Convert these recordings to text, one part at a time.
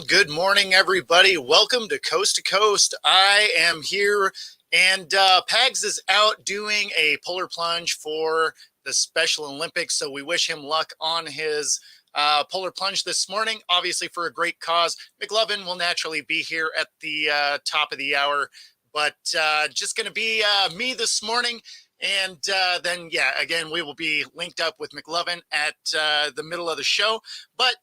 good morning, everybody. Welcome to Coast. I am here, and Pags is out doing a polar plunge for the Special Olympics, so we wish him luck on his polar plunge this morning, obviously for a great cause. McLovin will naturally be here at the top of the hour, but just going to be me this morning. And then, again, we will be linked up with McLovin at the middle of the show. But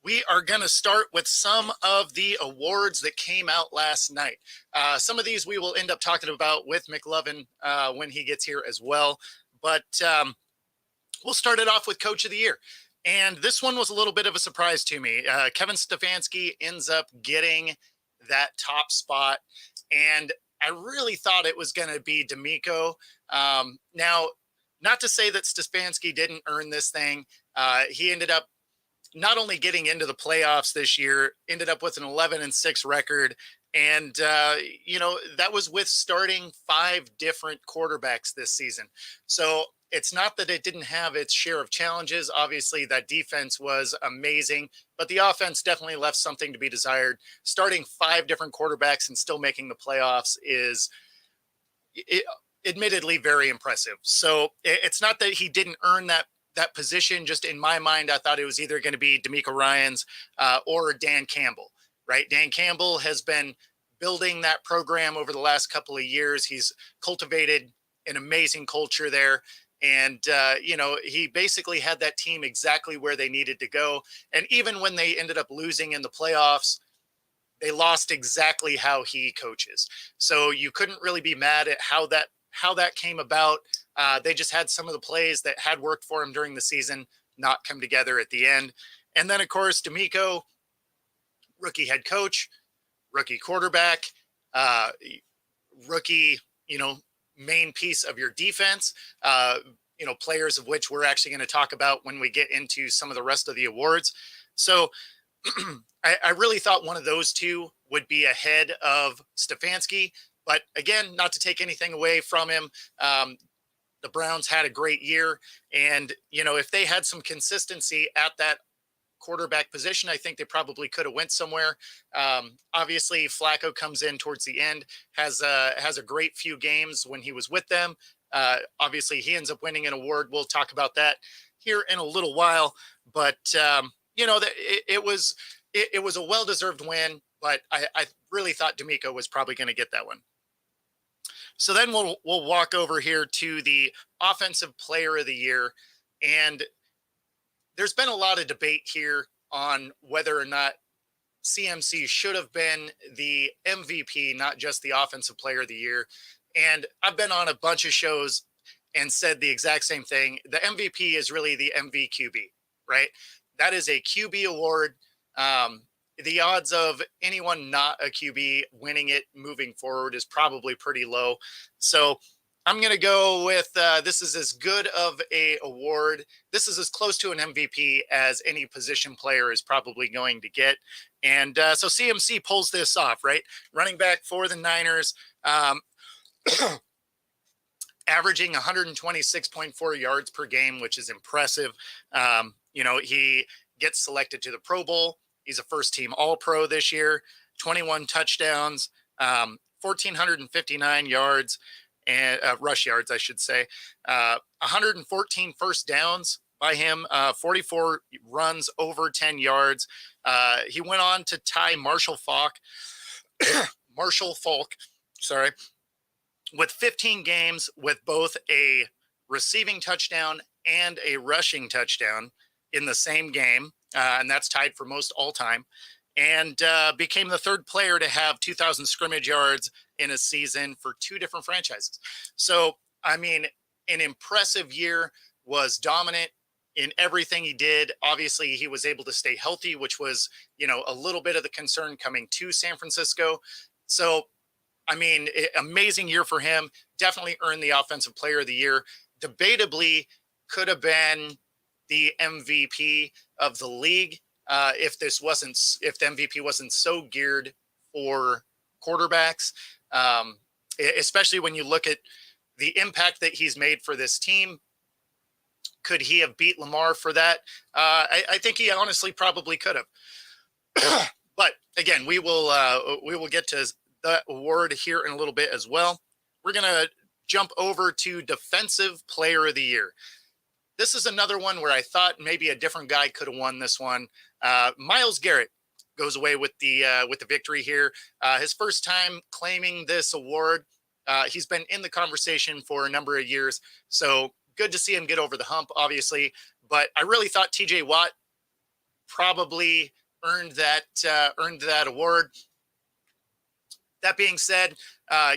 we are going to start with some of the awards that came out last night. Some of these we will end up talking about with McLovin when he gets here as well. But we'll start it off with Coach of the Year. And this one was a little bit of a surprise to me. Kevin Stefanski ends up getting that top spot. And I really thought it was going to be D'Amico. Now, not to say that Stefanski didn't earn this thing. He ended up not only getting into the playoffs this year, ended up with an 11-6 record. And, that was with starting 5 different quarterbacks this season. So it's not that it didn't have its share of challenges. Obviously, that defense was amazing, but the offense definitely left something to be desired. Starting 5 different quarterbacks and still making the playoffs is admittedly very impressive. So it's not that he didn't earn that position. Just in my mind, I thought it was either going to be D'Amico Ryans or Dan Campbell, right? Dan Campbell has been building that program over the last couple of years. He's cultivated an amazing culture there. And, he basically had that team exactly where they needed to go. And even when they ended up losing in the playoffs, they lost exactly how he coaches. So you couldn't really be mad at how that came about. They just had some of the plays that had worked for him during the season not come together at the end. And then, of course, D'Amico, rookie head coach, rookie quarterback, rookie, main piece of your defense, players of which we're actually going to talk about when we get into some of the rest of the awards. So I really thought one of those two would be ahead of Stefanski. But again, not to take anything away from him, the Browns had a great year. And, if they had some consistency at that quarterback position, I think they probably could have went somewhere. Obviously, Flacco comes in towards the end, has a great few games when he was with them. Obviously, he ends up winning an award. We'll talk about that here in a little while. But, it was a well-deserved win, but I really thought D'Amico was probably going to get that one. So then we'll walk over here to the Offensive Player of the Year. And there's been a lot of debate here on whether or not CMC should have been the MVP, not just the Offensive Player of the Year. And I've been on a bunch of shows and said the exact same thing. The MVP is really the MVQB, right? That is a QB award. The odds of anyone not a QB winning it moving forward is probably pretty low. So I'm going to go with this is as good of a award. This is as close to an MVP as any position player is probably going to get. And so CMC pulls this off, right? Running back for the Niners, averaging 126.4 yards per game, which is impressive. He gets selected to the Pro Bowl. He's a first-team All-Pro this year, 21 touchdowns, 1,459 yards, and rush yards, I should say, 114 first downs by him, 44 runs over 10 yards. He went on to tie Marshall Faulk, with 15 games with both a receiving touchdown and a rushing touchdown in the same game. And that's tied for most all time, and became the 3rd player to have 2,000 scrimmage yards in a season for 2 different franchises. So, I mean, an impressive year, was dominant in everything he did. Obviously, he was able to stay healthy, which was, a little bit of the concern coming to San Francisco. So, I mean, amazing year for him. Definitely earned the Offensive Player of the Year. Debatably could have been the MVP of the league if the MVP wasn't so geared for quarterbacks, especially when you look at the impact that he's made for this team. Could he have beat Lamar for that? I think he honestly probably could have. But again, we will get to the award here in a little bit as well. We're gonna jump over to Defensive Player of the Year. This is another one where I thought maybe a different guy could have won this one. Myles Garrett goes away with the victory here. His first time claiming this award. He's been in the conversation for a number of years, so good to see him get over the hump, obviously. But I really thought T.J. Watt probably earned that award. That being said,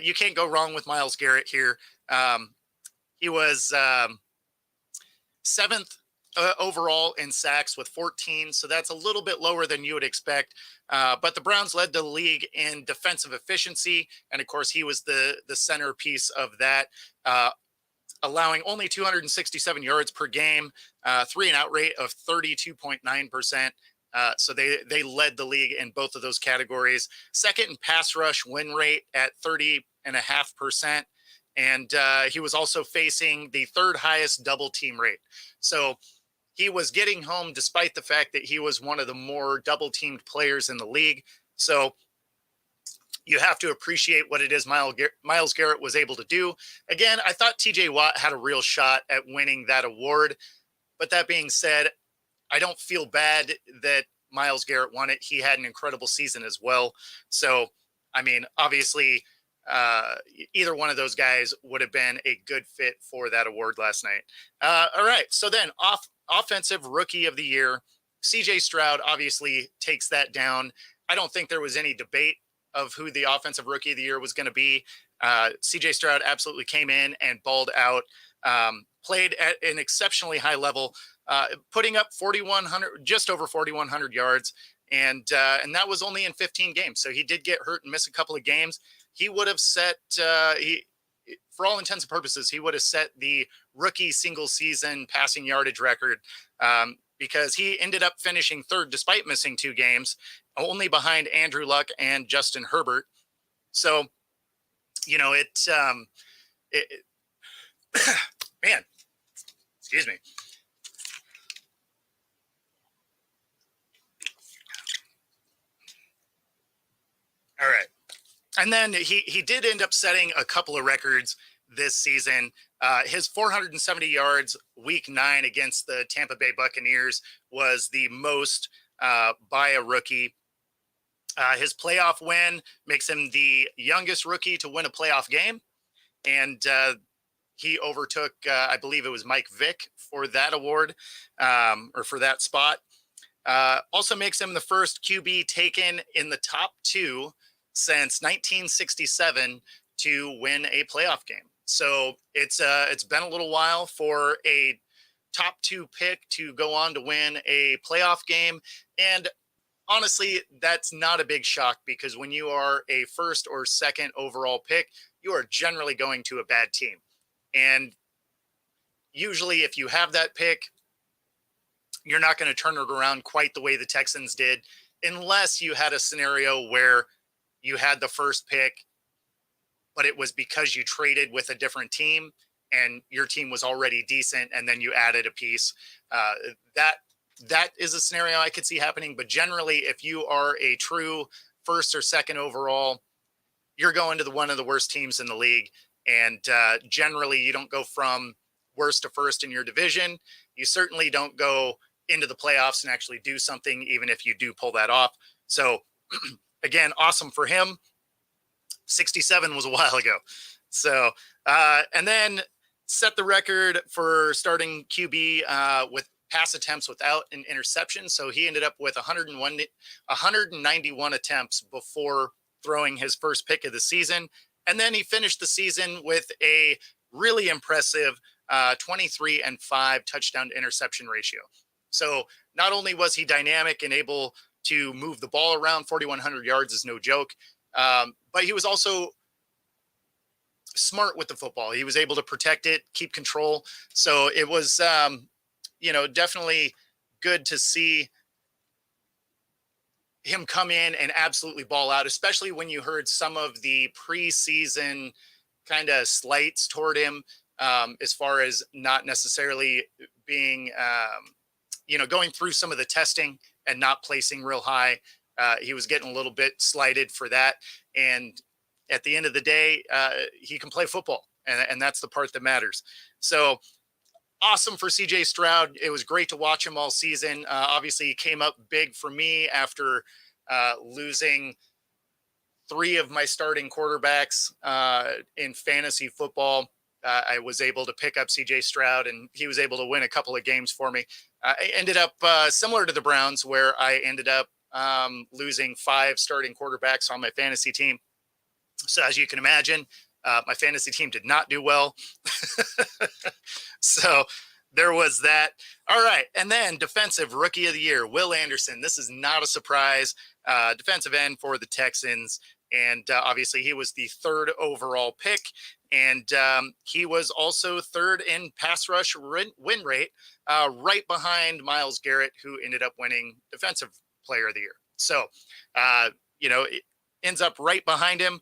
you can't go wrong with Myles Garrett here. He was seventh overall in sacks with 14, so that's a little bit lower than you would expect. But the Browns led the league in defensive efficiency, and of course, he was the centerpiece of that, allowing only 267 yards per game, 3-and-out rate of 32.9%. So they led the league in both of those categories. Second in pass rush win rate at 30.5%. And he was also facing the third highest double team rate. So he was getting home despite the fact that he was one of the more double teamed players in the league. So you have to appreciate what it is Myles Garrett was able to do. Again, I thought TJ Watt had a real shot at winning that award. But that being said, I don't feel bad that Myles Garrett won it. He had an incredible season as well. So, I mean, obviously, either one of those guys would have been a good fit for that award last night. All right. So then offensive rookie of the year, CJ Stroud obviously takes that down. I don't think there was any debate of who the offensive rookie of the year was going to be. CJ Stroud absolutely came in and balled out, played at an exceptionally high level, putting up 4,100, just over 4,100 yards. And that was only in 15 games. So he did get hurt and miss a couple of games. He would have set, for all intents and purposes, he would have set the rookie single season passing yardage record, because he ended up finishing third despite missing 2 games, only behind Andrew Luck and Justin Herbert. So, you know, man, excuse me. All right. And then he did end up setting a couple of records this season. His 470 yards week 9 against the Tampa Bay Buccaneers was the most by a rookie. His playoff win makes him the youngest rookie to win a playoff game. And he overtook, I believe it was Mike Vick for that award, or for that spot. Also makes him the first QB taken in the top 2 since 1967 to win a playoff game. So it's been a little while for a top 2 pick to go on to win a playoff game. And honestly, that's not a big shock, because when you are a first or second overall pick, you are generally going to a bad team. And usually if you have that pick, you're not going to turn it around quite the way the Texans did, unless you had a scenario where you had the first pick, but it was because you traded with a different team and your team was already decent, and then you added a piece. That is a scenario I could see happening. But generally, if you are a true first or second overall, you're going to one of the worst teams in the league. And generally, you don't go from worst to first in your division. You certainly don't go into the playoffs and actually do something, even if you do pull that off. So, again, awesome for him. 67 was a while ago. So, and then set the record for starting QB with pass attempts without an interception. So he ended up with 191 attempts before throwing his first pick of the season. And then he finished the season with a really impressive 23-5 touchdown to interception ratio. So not only was he dynamic and able to move the ball around, 4,100 yards is no joke, but he was also smart with the football. He was able to protect it, keep control. So it was, definitely good to see him come in and absolutely ball out, especially when you heard some of the preseason kind of slights toward him, as far as not necessarily being, going through some of the testing and not placing real high. he was getting a little bit slighted for that. And at the end of the day, he can play football, and that's the part that matters. So awesome for CJ Stroud. It was great to watch him all season. Obviously, he came up big for me after losing three of my starting quarterbacks in fantasy football. I was able to pick up CJ Stroud, and he was able to win a couple of games for me. I ended up similar to the Browns, where I ended up losing five starting quarterbacks on my fantasy team. So as you can imagine, my fantasy team did not do well. So there was that. All right. And then defensive rookie of the year, Will Anderson. This is not a surprise. Defensive end for the Texans. And obviously he was the third overall pick. And he was also third in pass rush win rate, right behind Myles Garrett, who ended up winning defensive player of the year. So, it ends up right behind him.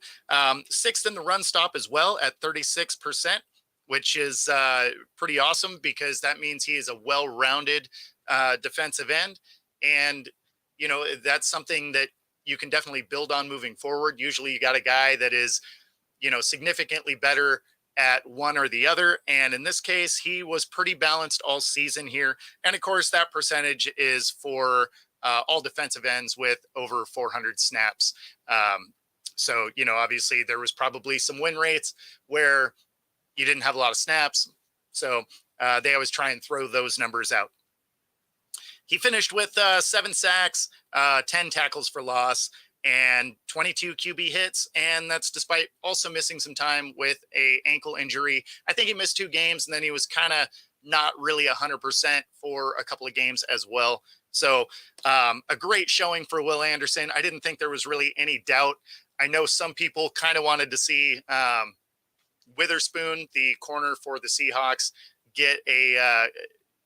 Sixth in the run stop as well at 36%, which is pretty awesome, because that means he is a well-rounded defensive end. And, that's something that you can definitely build on moving forward. Usually you got a guy that is, significantly better at one or the other. And in this case, he was pretty balanced all season here. And of course, that percentage is for all defensive ends with over 400 snaps. So, obviously there was probably some win rates where you didn't have a lot of snaps. So they always try and throw those numbers out. He finished with 7 sacks, 10 tackles for loss, and 22 QB hits. And that's despite also missing some time with a ankle injury. I think he missed 2 games, and then he was kind of not really 100% for a couple of games as well. So a great showing for Will Anderson. I didn't think there was really any doubt. I know some people kind of wanted to see Witherspoon, the corner for the Seahawks, get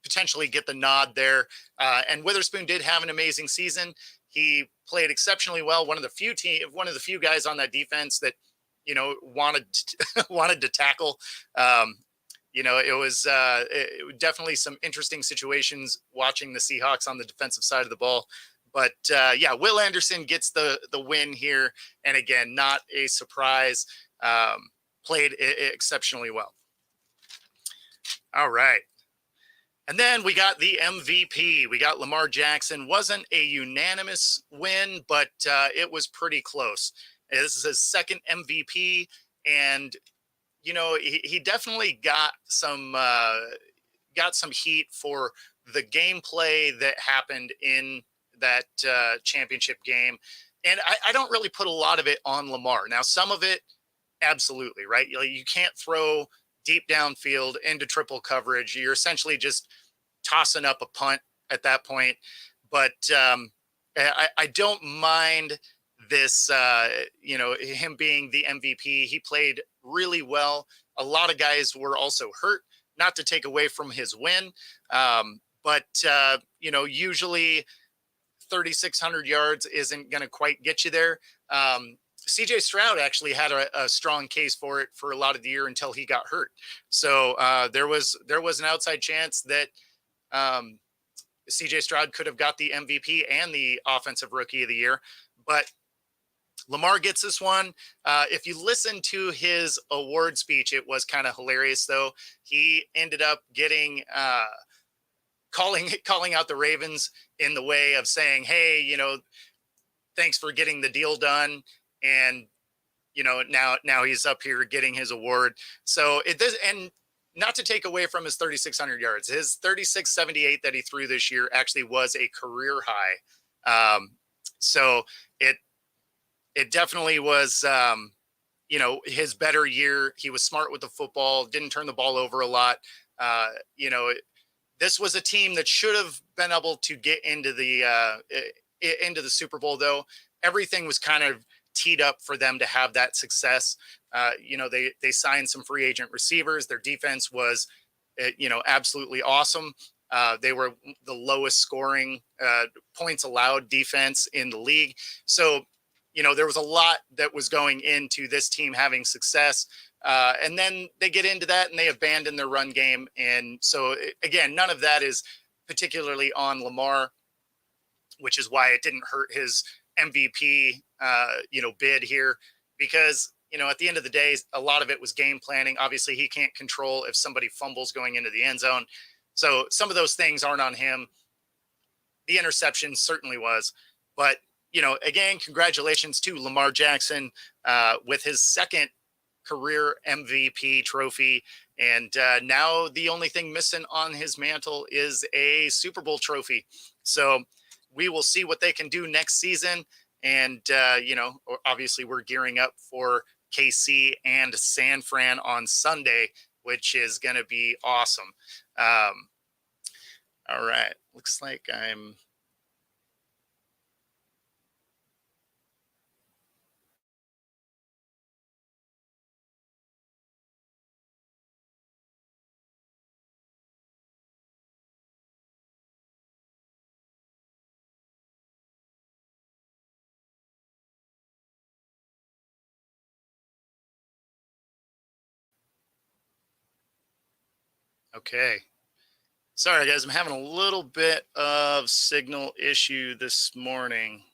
potentially get the nod there. And Witherspoon did have an amazing season. He played exceptionally well. One of the few guys on that defense that, wanted to tackle. It was definitely some interesting situations watching the Seahawks on the defensive side of the ball. But Will Anderson gets the win here. And again, not a surprise. Played exceptionally well. All right. And then we got the MVP. We got Lamar Jackson. Wasn't a unanimous win, but it was pretty close. This is his second MVP. And, he definitely got some heat for the gameplay that happened in that championship game. And I don't really put a lot of it on Lamar. Now, some of it, absolutely, right? You can't throw deep downfield into triple coverage. You're essentially just tossing up a punt at that point. But I don't mind this, him being the MVP. He played really well. A lot of guys were also hurt, not to take away from his win. But usually 3,600 yards isn't going to quite get you there. CJ Stroud actually had a strong case for it for a lot of the year until he got hurt. So there was an outside chance that CJ Stroud could have got the MVP and the offensive rookie of the year, but Lamar gets this one. If you listen to his award speech, it was kind of hilarious though. He ended up getting calling out the Ravens in the way of saying, hey, thanks for getting the deal done. And, now he's up here getting his award. So it does. And not to take away from his 3,600 yards, his 3,678 that he threw this year actually was a career high. So it definitely was, his better year. He was smart with the football, didn't turn the ball over a lot. This was a team that should have been able to get into the Super Bowl, though. Everything was kind of teed up for them to have that success. They signed some free agent receivers. Their defense was, absolutely awesome. They were the lowest scoring points allowed defense in the league. So, there was a lot that was going into this team having success. And then they get into that and they abandon their run game. And so, again, none of that is particularly on Lamar, which is why it didn't hurt his MVP, bid here because at the end of the day, a lot of it was game planning. Obviously, he can't control if somebody fumbles going into the end zone, so some of those things aren't on him. The interception certainly was, but again, congratulations to Lamar Jackson with his second career MVP trophy. And now the only thing missing on his mantle is a Super Bowl trophy. So we will see what they can do next season. And, obviously we're gearing up for KC and San Fran on Sunday, which is going to be awesome. All right. Looks like I'm. Okay. Sorry, guys. I'm having a little bit of signal issue this morning.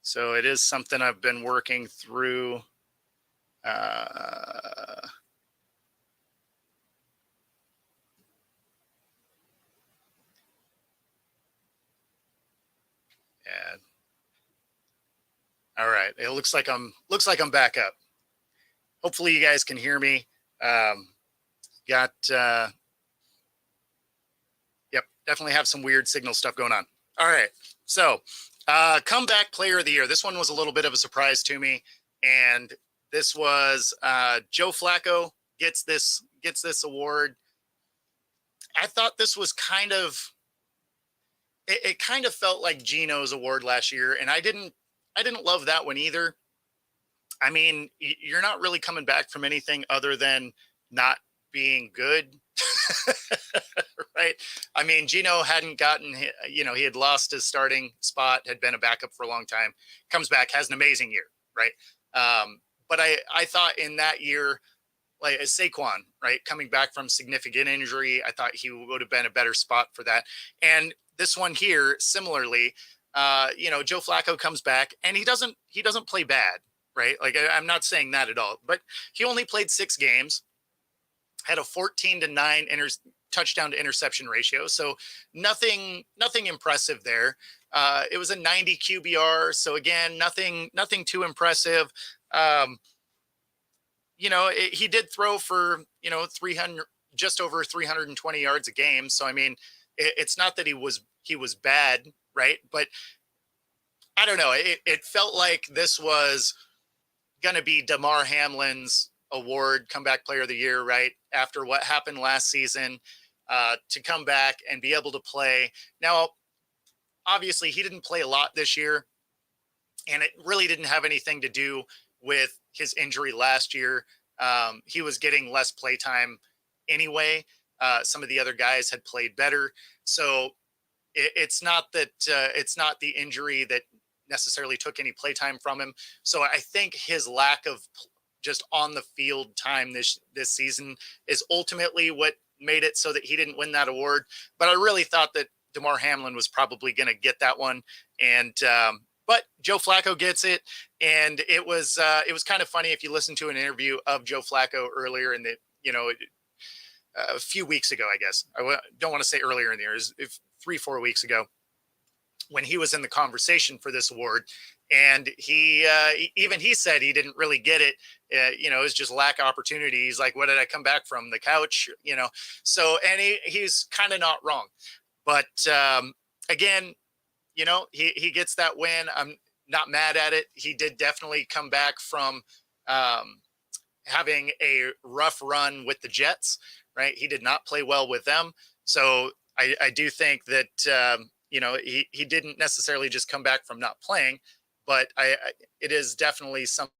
So it is something I've been working through. Uh, yeah. All right. It looks like I'm back up. Hopefully you guys can hear me. Got yep, definitely have some weird signal stuff going on. All right. So, comeback player of the year. This one was a little bit of a surprise to me, and this was Joe Flacco gets this award. I thought this was it kind of felt like Gino's award last year, and I didn't love that one either. I mean, you're not really coming back from anything other than not being good. Right? I mean, Gino hadn't he had lost his starting spot, had been a backup for a long time, comes back, has an amazing year, right? But I thought in that year, like Saquon, right, coming back from significant injury, I thought he would have been a better spot for that. And this one here, similarly, Joe Flacco comes back and he doesn't play bad, right? Like I'm not saying that at all, but he only played 6 games, had a 14-9 touchdown to interception ratio. So nothing impressive there. It was a 90 QBR. So again, nothing too impressive. Um, he did throw for 300, just over 320 yards a game. So I mean, it's not that he was bad, right? But I don't know. It felt like this was going to be Damar Hamlin's award, comeback player of the year, right? After what happened last season, to come back and be able to play. Now, obviously, he didn't play a lot this year, and it really didn't have anything to do with his injury last year. He was getting less play time anyway. Some of the other guys had played better. So it's not the injury that necessarily took any playtime from him. So I think his lack of just on the field time this season is ultimately what made it so that he didn't win that award. But I really thought that Damar Hamlin was probably going to get that one, and but Joe Flacco gets it, and it was kind of funny if you listen to an interview of Joe Flacco earlier in the a few weeks ago, I guess. Don't want to say earlier in the year, if 3-4 weeks ago, when he was in the conversation for this award. And even he said he didn't really get it. It was just lack of opportunity. He's like, what did I come back from, the couch? So, and he's kind of not wrong. But again, he gets that win. I'm not mad at it. He did definitely come back from having a rough run with the Jets, right? He did not play well with them. So I do think that, he didn't necessarily just come back from not playing, but it is definitely something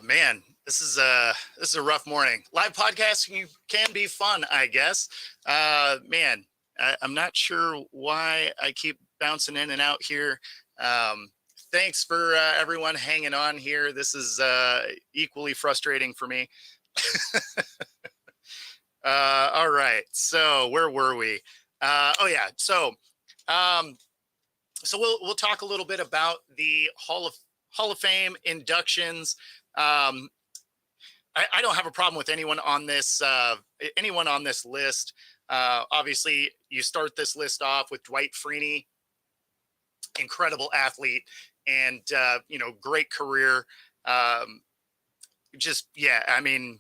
Man, this is a rough morning. Live podcasting can be fun, I guess. Man, I'm not sure why I keep bouncing in and out here. Um, Thanks for everyone hanging on here. This is equally frustrating for me. All right, so where were we? Oh yeah, um, so we'll talk a little bit about the Hall of Fame inductions. Um, I don't have a problem with anyone on this list. Obviously, you start this list off with Dwight Freeney, incredible athlete, and great career. Um, just yeah, I mean,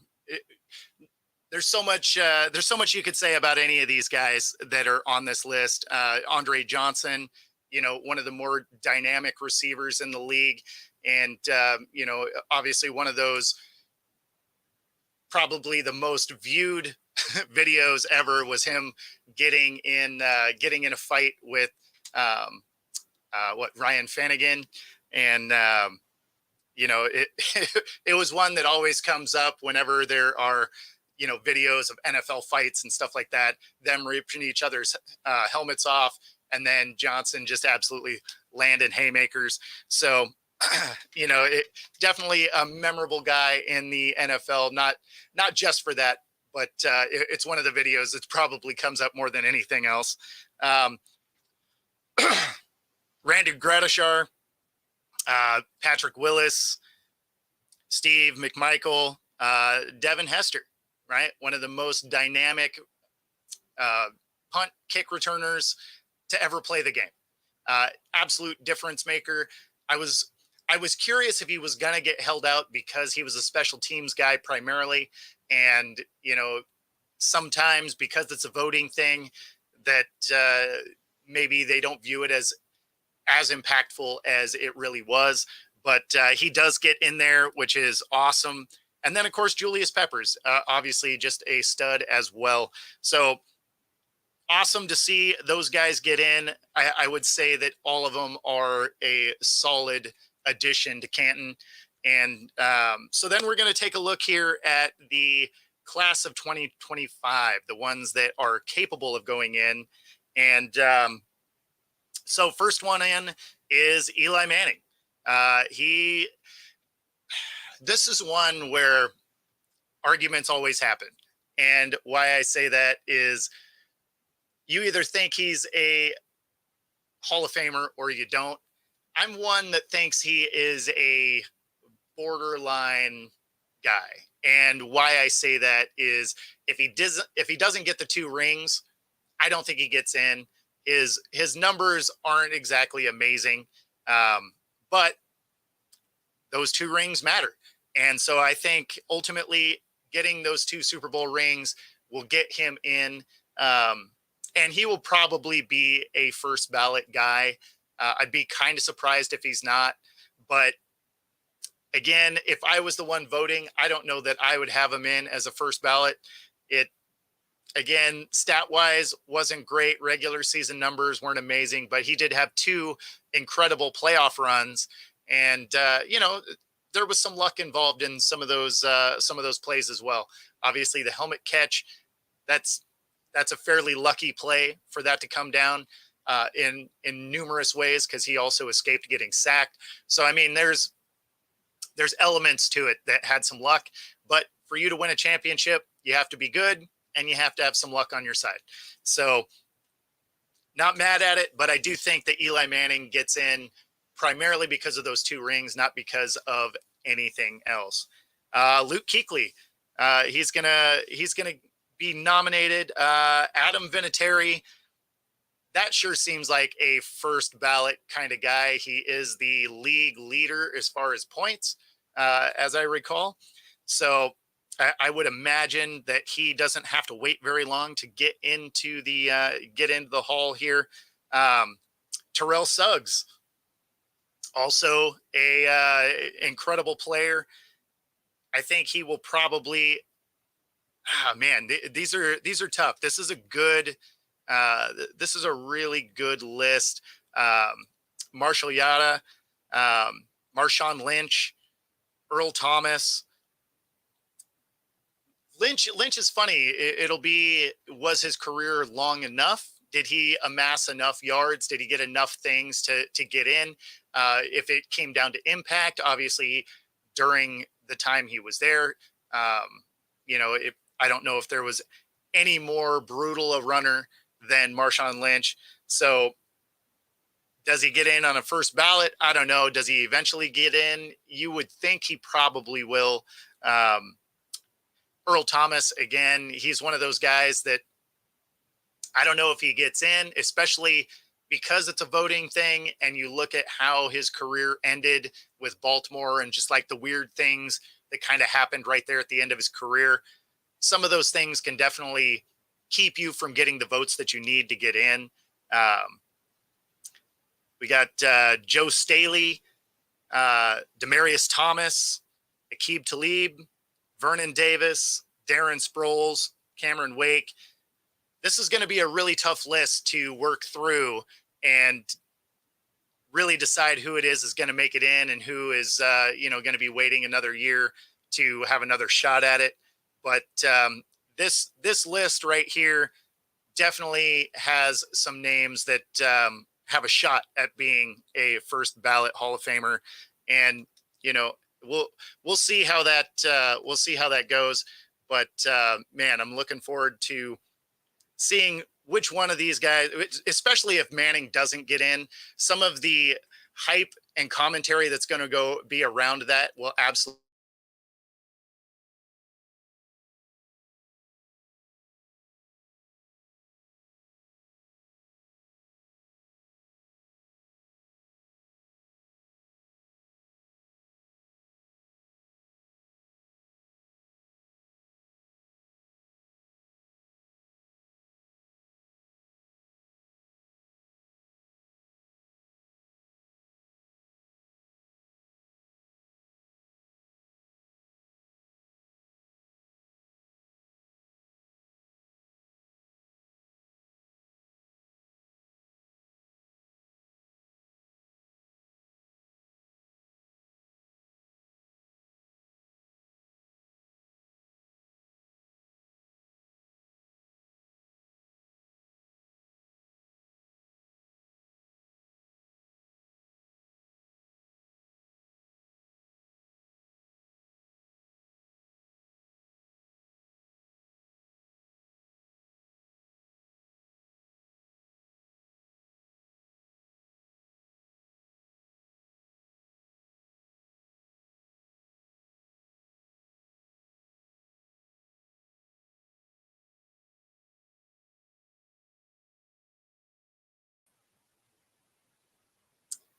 there's so much you could say about any of these guys that are on this list. Andre Johnson, one of the more dynamic receivers in the league, and obviously one of those probably the most viewed videos ever was him getting in a fight with um, Ryan Finnegan, and it it was one that always comes up whenever there are videos of NFL fights and stuff like that. Them ripping each other's helmets off, and then Johnson just absolutely landing haymakers. So it definitely a memorable guy in the NFL. Not just for that, but it's one of the videos that probably comes up more than anything else. Um, Randy Gradishar, Patrick Willis, Steve McMichael, Devin Hester, right? One of the most dynamic punt kick returners to ever play the game. Absolute difference maker. I was curious if he was going to get held out because he was a special teams guy primarily. And, sometimes because it's a voting thing that maybe they don't view it as impactful as it really was. But he does get in there, which is awesome. And then, of course, Julius Peppers, obviously just a stud as well. So awesome to see those guys get in. I would say that all of them are a solid addition to Canton. And so then we're going to take a look here at the class of 2025, the ones that are capable of going in. And so first one in is Eli Manning. This is one where arguments always happen. And why I say that is you either think he's a Hall of Famer or you don't. I'm one that thinks he is a borderline guy. And why I say that is if he doesn't get the 2 rings, I don't think he gets in. His numbers aren't exactly amazing, but those 2 rings matter. And so I think ultimately getting those 2 Super Bowl rings will get him in. And he will probably be a first ballot guy. I'd be kind of surprised if he's not. But again, if I was the one voting, I don't know that I would have him in as a first ballot. It, again, stat-wise, wasn't great. Regular season numbers weren't amazing, but he did have 2 incredible playoff runs. And, there was some luck involved in some of those plays as well. Obviously, the helmet catch, that's a fairly lucky play for that to come down in numerous ways because he also escaped getting sacked. So, I mean, there's elements to it that had some luck. But for you to win a championship, you have to be good and you have to have some luck on your side. So, not mad at it, but I do think that Eli Manning gets in primarily because of those 2 rings, not because of anything else. Luke Kuechly, he's gonna be nominated. Adam Vinatieri, that sure seems like a first ballot kind of guy. He is the league leader as far as points, as I recall. So I would imagine that he doesn't have to wait very long to get into the hall here. Terrell Suggs, also a incredible player. I think he will probably. Man, these are tough. This is a good. This is a really good list. Marshall Yada, Marshawn Lynch, Earl Thomas. Lynch is funny. It'll be, was his career long enough? Did he amass enough yards? Did he get enough things to get in? If it came down to impact, obviously during the time he was there, um, I don't know if there was any more brutal a runner than Marshawn Lynch. So does he get in on a first ballot? I don't know. Does he eventually get in? You would think he probably will. Um, Earl Thomas, again, he's one of those guys that I don't know if he gets in, especially because it's a voting thing. And you look at how his career ended with Baltimore and just like the weird things that kind of happened right there at the end of his career. Some of those things can definitely keep you from getting the votes that you need to get in. We got Joe Staley, Demarius Thomas, Aqib Talib, Vernon Davis, Darren Sproles, Cameron Wake. This is going to be a really tough list to work through and really decide who it is going to make it in and who is, going to be waiting another year to have another shot at it. But this list right here definitely has some names that have a shot at being a first ballot Hall of Famer, and we'll see how that goes. But man, I'm looking forward to seeing which one of these guys, especially if Manning doesn't get in. Some of the hype and commentary that's going to be around that will absolutely.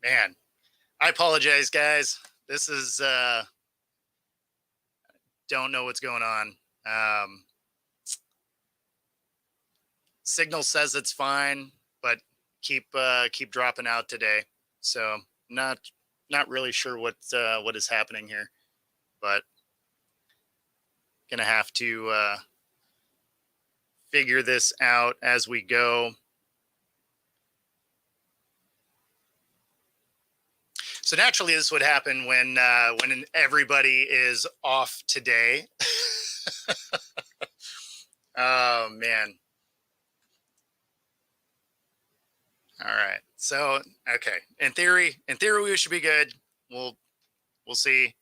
Man, I apologize, guys. This is don't know what's going on. Signal says it's fine, but keep dropping out today. So not really sure what is happening here, but gonna have to figure this out as we go. So naturally, this would happen when everybody is off today. Oh man. All right. So okay. In theory, we should be good. We'll see.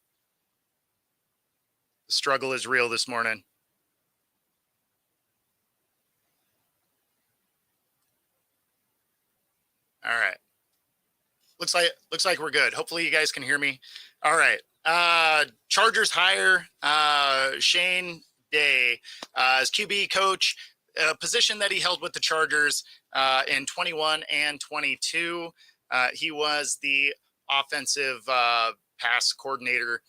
The struggle is real this morning. All right. Looks like we're good. Hopefully you guys can hear me. All right. Chargers hire Shane Day as QB coach, a position that he held with the Chargers in 21 and 22. He was the offensive pass coordinator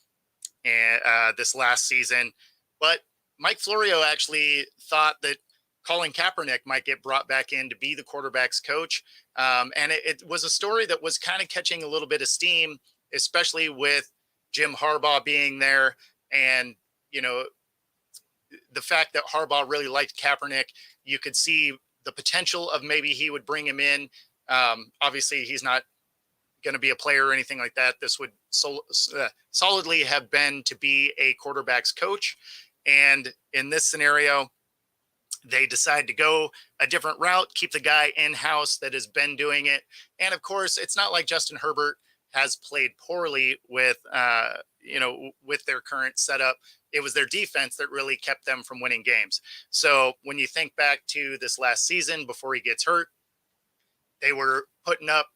this last season, but Mike Florio actually thought that Colin Kaepernick might get brought back in to be the quarterback's coach. And it was a story that was kind of catching a little bit of steam, especially with Jim Harbaugh being there. And, the fact that Harbaugh really liked Kaepernick, you could see the potential of maybe he would bring him in. Obviously, he's not going to be a player or anything like that. This would solidly have been to be a quarterback's coach. And in this scenario, they decide to go a different route, keep the guy in-house that has been doing it. And of course, it's not like Justin Herbert has played poorly with, with their current setup. It was their defense that really kept them from winning games. So when you think back to this last season before he gets hurt, they were putting up,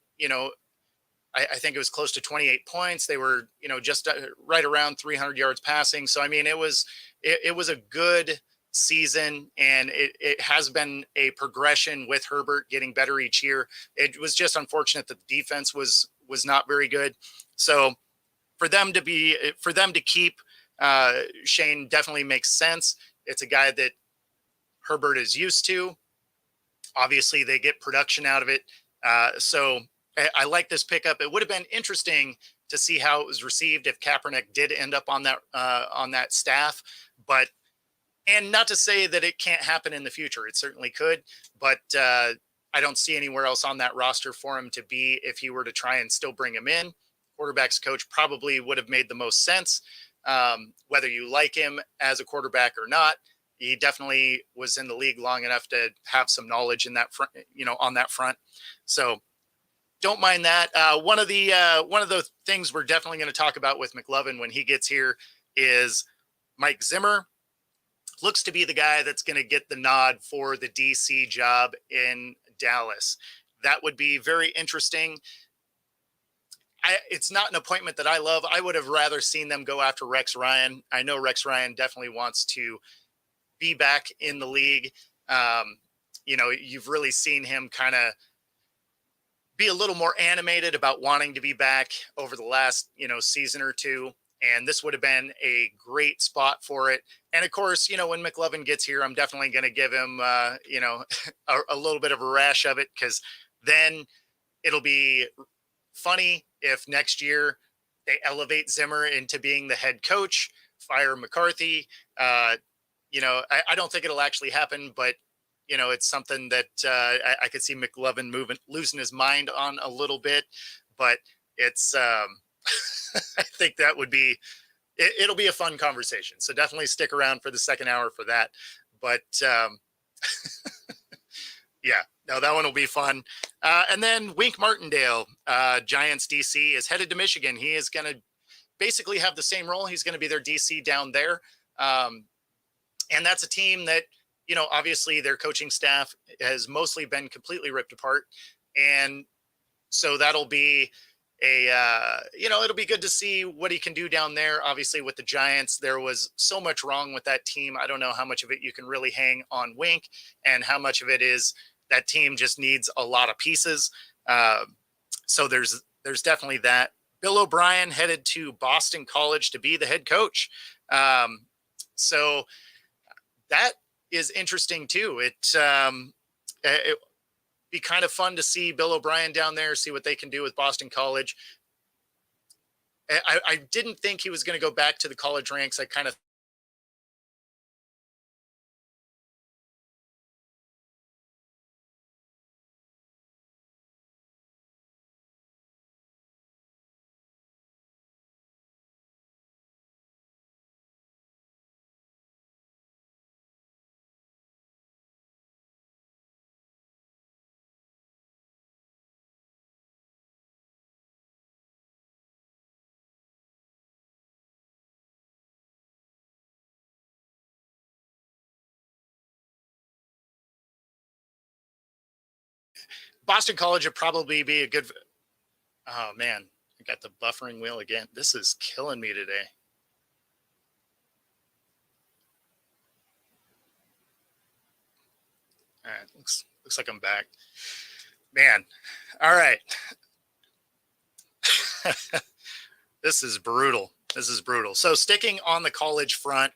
I think it was close to 28 points. They were, just right around 300 yards passing. So, I mean, it was a good season, and it has been a progression with Herbert getting better each year. It was just unfortunate that the defense was not very good. So for them to keep Shane definitely makes sense. It's a guy that Herbert is used to. Obviously, they get production out of it. So I like this pickup. It would have been interesting to see how it was received if Kaepernick did end up on that staff. And not to say that it can't happen in the future. It certainly could. But I don't see anywhere else on that roster for him to be if he were to try and still bring him in. Quarterback's coach probably would have made the most sense, whether you like him as a quarterback or not. He definitely was in the league long enough to have some knowledge in that front, on that front. So don't mind that. One of the things we're definitely going to talk about with McLovin when he gets here is Mike Zimmer. Looks to be the guy that's going to get the nod for the DC job in Dallas. That would be very interesting. It's not an appointment that I love. I would have rather seen them go after Rex Ryan. I know Rex Ryan definitely wants to be back in the league. You've really seen him kind of be a little more animated about wanting to be back over the last, season or two. And this would have been a great spot for it. And of course, when McLovin gets here, I'm definitely going to give him, a little bit of a rash of it, because then it'll be funny if next year they elevate Zimmer into being the head coach, fire McCarthy. I don't think it'll actually happen, but it's something that I could see McLovin losing his mind on a little bit. But it's I think that would be it'll be a fun conversation. So definitely stick around for the second hour for that. But yeah, no, that one will be fun. And then Wink Martindale, Giants DC, is headed to Michigan. He is going to basically have the same role. He's going to be their DC down there. And that's a team that, obviously their coaching staff has mostly been completely ripped apart. And so that'll be it'll be good to see what he can do down there. Obviously with the Giants, there was so much wrong with that team. I don't know how much of it you can really hang on Wink, and how much of it is that team just needs a lot of pieces. So there's definitely that. Bill O'Brien headed to Boston College to be the head coach. So that is interesting too. It be kind of fun to see Bill O'Brien down there, see what they can do with Boston College. I didn't think he was going to go back to the college ranks. I kind of Boston College would probably be a good. Oh man, I got the buffering wheel again. This is killing me today. All right, looks like I'm back. Man, all right. This is brutal. So sticking on the college front,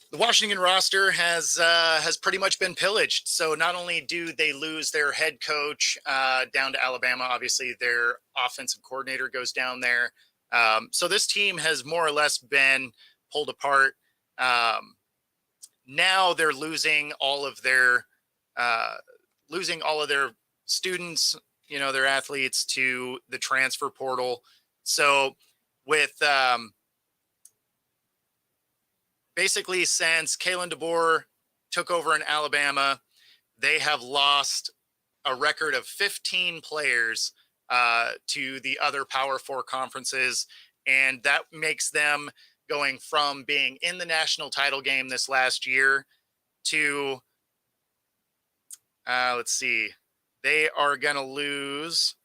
the Washington roster has pretty much been pillaged. So not only do they lose their head coach down to Alabama, obviously their offensive coordinator goes down there. So this team has more or less been pulled apart. Now they're losing all of their students. their athletes to the transfer portal. So with basically since Kalen DeBoer took over in Alabama, they have lost a record of 15 players to the other Power Four conferences. And that makes them going from being in the national title game this last year to, let's see, they are going to lose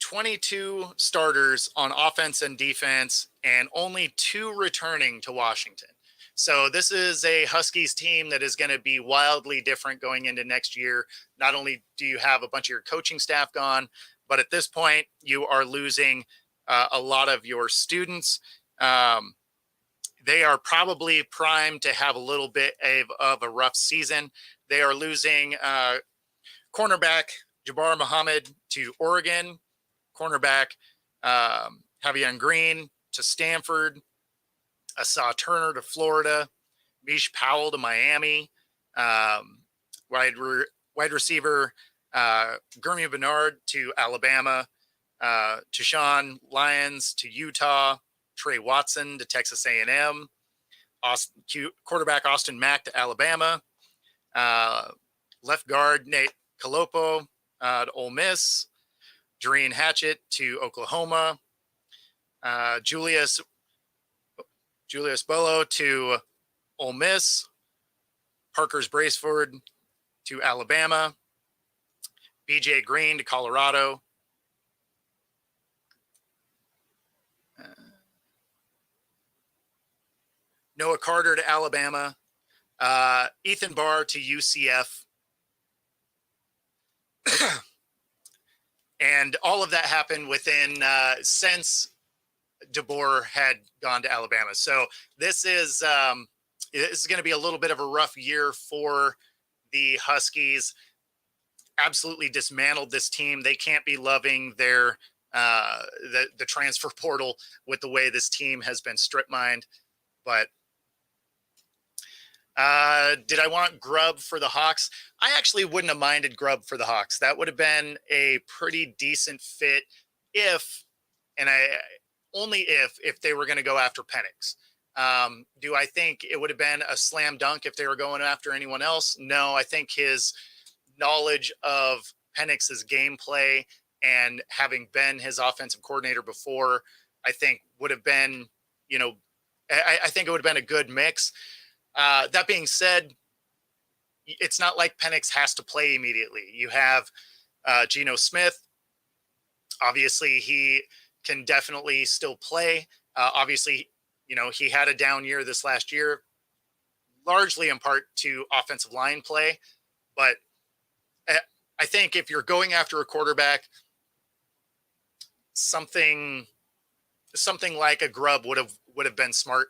22 starters on offense and defense, and only 2 returning to Washington. So this is a Huskies team that is going to be wildly different going into next year. Not only do you have a bunch of your coaching staff gone, but at this point you are losing a lot of your students. They are probably primed to have a little bit of a rough season. They are losing cornerback Jabbar Muhammad to Oregon, cornerback Javion Green to Stanford, Asa Turner to Florida, Mish Powell to Miami, wide receiver Gurmy Bernard to Alabama, Tashawn Lyons to Utah, Trey Watson to Texas A&M, quarterback Austin Mack to Alabama, left guard Nate Calopo to Ole Miss, Doreen Hatchett to Oklahoma, Julius Bolo to Ole Miss, Parker's Braceford to Alabama, BJ Green to Colorado, Noah Carter to Alabama, Ethan Barr to UCF. And all of that happened within since DeBoer had gone to Alabama. So this is going to be a little bit of a rough year for the Huskies. Absolutely dismantled this team. They can't be loving their the transfer portal with the way this team has been strip mined. But did I want Grubb for the Hawks? I actually wouldn't have minded Grubb for the Hawks. That would have been a pretty decent fit if, and only if they were going to go after Penix. Do I think it would have been a slam dunk if they were going after anyone else? No, I think his knowledge of Penix's gameplay and having been his offensive coordinator before, I think would have been, I think it would have been a good mix. That being said, it's not like Penix has to play immediately. You have Geno Smith. Obviously, he can definitely still play. Obviously, he had a down year this last year, largely in part to offensive line play. But I think if you're going after a quarterback, something like a Grubb would have been smart.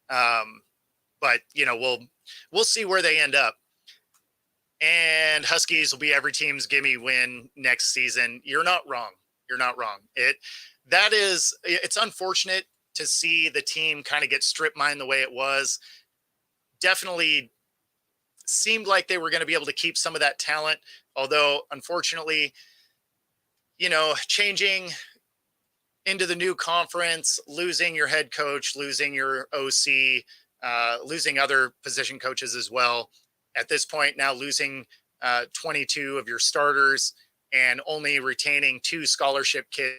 But we'll see where they end up. And Huskies will be every team's gimme win next season. You're not wrong. You're not wrong. It's unfortunate to see the team kind of get strip mined the way it was. Definitely seemed like they were going to be able to keep some of that talent, although unfortunately, changing into the new conference, losing your head coach, losing your OC, losing other position coaches as well. At this point now losing 22 of your starters and only retaining 2 scholarship kids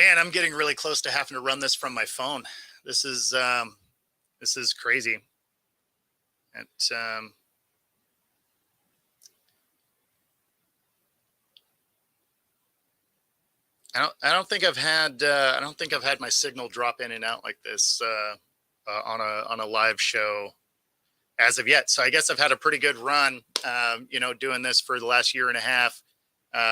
Man, I'm getting really close to having to run this from my phone. This is this is crazy. It, I don't think I've had I don't think I've had my signal drop in and out like this on a live show as of yet. So I guess I've had a pretty good run, doing this for the last year and a half,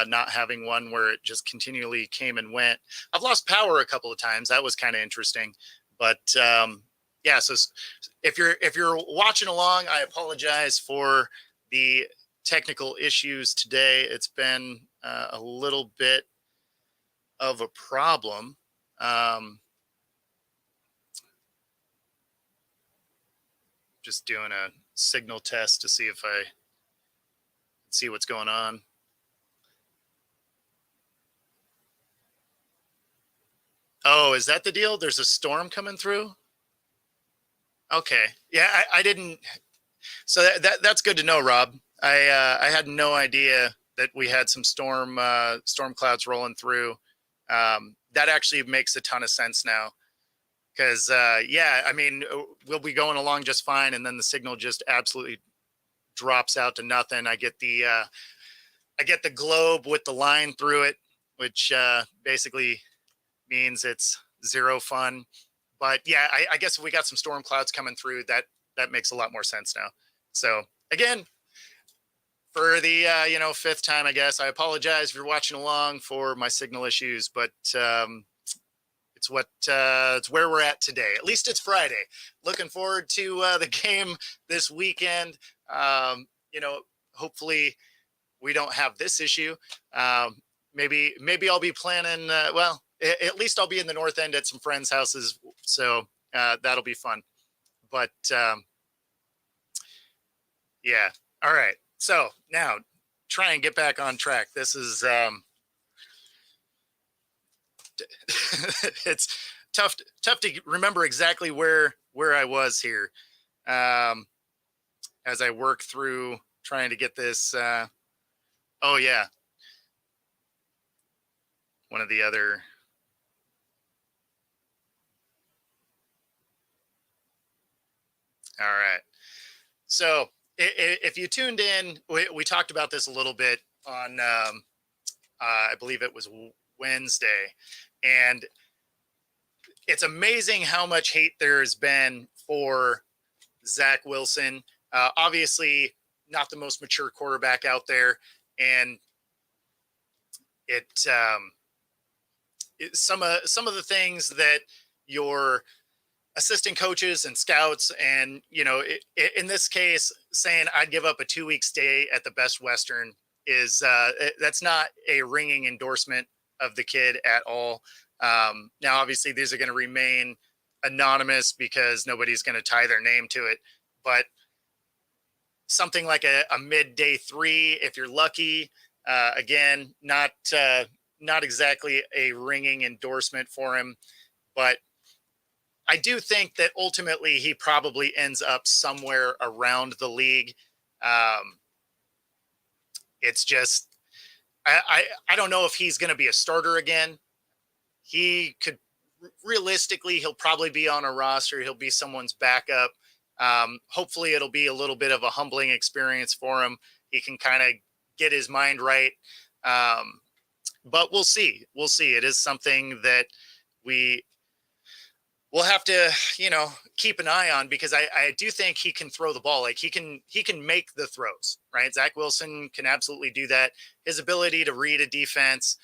not having one where it just continually came and went. I've lost power a couple of times. That was kind of interesting, but yeah. So if you're watching along, I apologize for the technical issues today. It's been a little bit of a problem. Um, just doing a signal test to see if I see what's going on. Oh, is that the deal? There's a storm coming through. Okay, yeah, I didn't. So that's good to know, Rob. I had no idea that we had some storm clouds rolling through. That actually makes a ton of sense now because yeah, I mean we'll be going along just fine, and then the signal just absolutely drops out to nothing. I get the globe with the line through it, which basically means it's zero fun. But yeah, I guess if we got some storm clouds coming through, that makes a lot more sense now. So again, for the fifth time, I guess I apologize if you're watching along for my signal issues, but it's where we're at today. At least it's Friday. Looking forward to the game this weekend. Hopefully we don't have this issue. Maybe I'll be planning. Well, at least I'll be in the north end at some friends' houses, so that'll be fun. But yeah, all right. So now try and get back on track. This is it's tough to remember exactly where I was here as I work through trying to get this. Oh yeah, one of the other. All right. So if you tuned in, we talked about this a little bit on, I believe it was Wednesday, and it's amazing how much hate there's been for Zach Wilson. Obviously, not the most mature quarterback out there, and it, some of the things that your assistant coaches and scouts and in this case saying I'd give up a 2-week stay at the Best Western is that's not a ringing endorsement of the kid at all. Now obviously these are going to remain anonymous because nobody's going to tie their name to it, but something like a midday 3 if you're lucky. Again, not exactly a ringing endorsement for him, but I do think that ultimately he probably ends up somewhere around the league. Um, it's just I don't know if he's going to be a starter again. He could realistically he'll probably be on a roster. He'll be someone's backup. Hopefully it'll be a little bit of a humbling experience for him. He can kind of get his mind right. But we'll see. We'll see. It is something that we we'll have to, keep an eye on because I do think he can throw the ball. Like he can make the throws, right? Zach Wilson can absolutely do that. His ability to read a defense,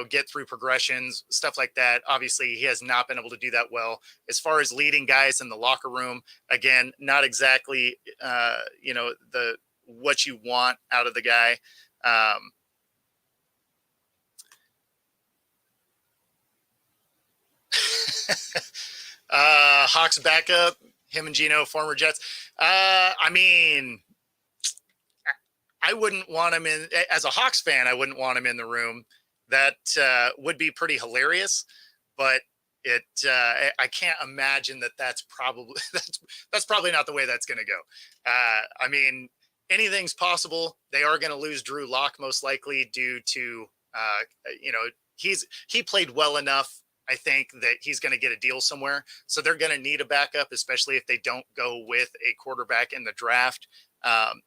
get through progressions, stuff like that. Obviously, he has not been able to do that well. As far as leading guys in the locker room, again, not exactly, the what you want out of the guy. Um, Hawks backup, him and Gino, former Jets. I mean, I wouldn't want him in as a Hawks fan. I wouldn't want him in the room. That would be pretty hilarious, but I can't imagine that that's probably that's probably not the way that's going to go. I mean, anything's possible. They are going to lose Drew Lock most likely due to uh, you know he played well enough. I think that he's going to get a deal somewhere. So they're going to need a backup, especially if they don't go with a quarterback in the draft.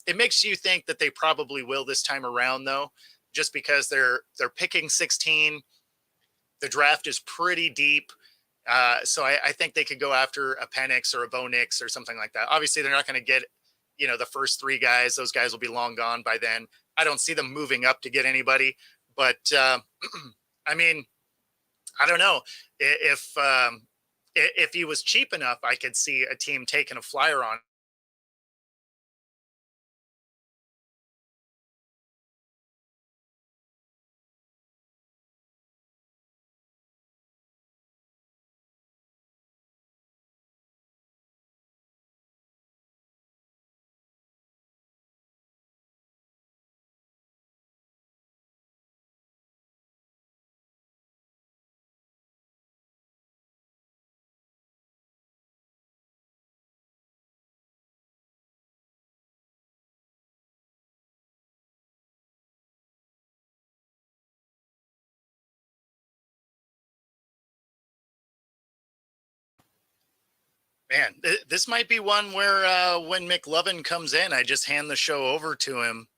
It makes you think that they probably will this time around, though, just because they're picking 16. The draft is pretty deep. So I think they could go after a Penix or a Bo Nix or something like that. Obviously, they're not going to get, the first three guys. Those guys will be long gone by then. I don't see them moving up to get anybody. But I mean, I don't know if he was cheap enough, I could see a team taking a flyer on. Man, this might be one where when McLovin comes in, I just hand the show over to him.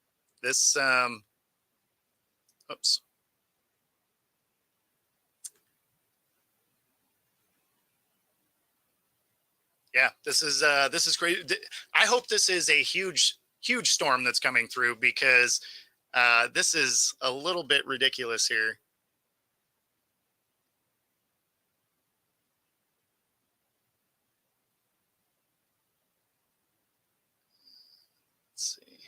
This, oops. Yeah, this is great. I hope this is a huge storm that's coming through because this is a little bit ridiculous here. Let's see.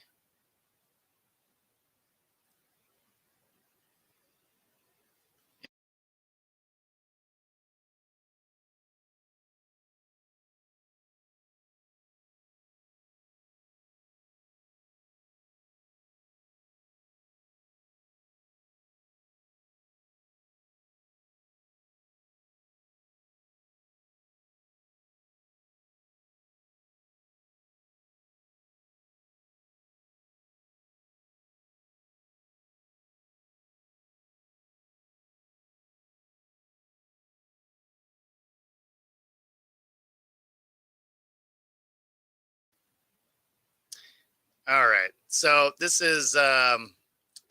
All right, so this is a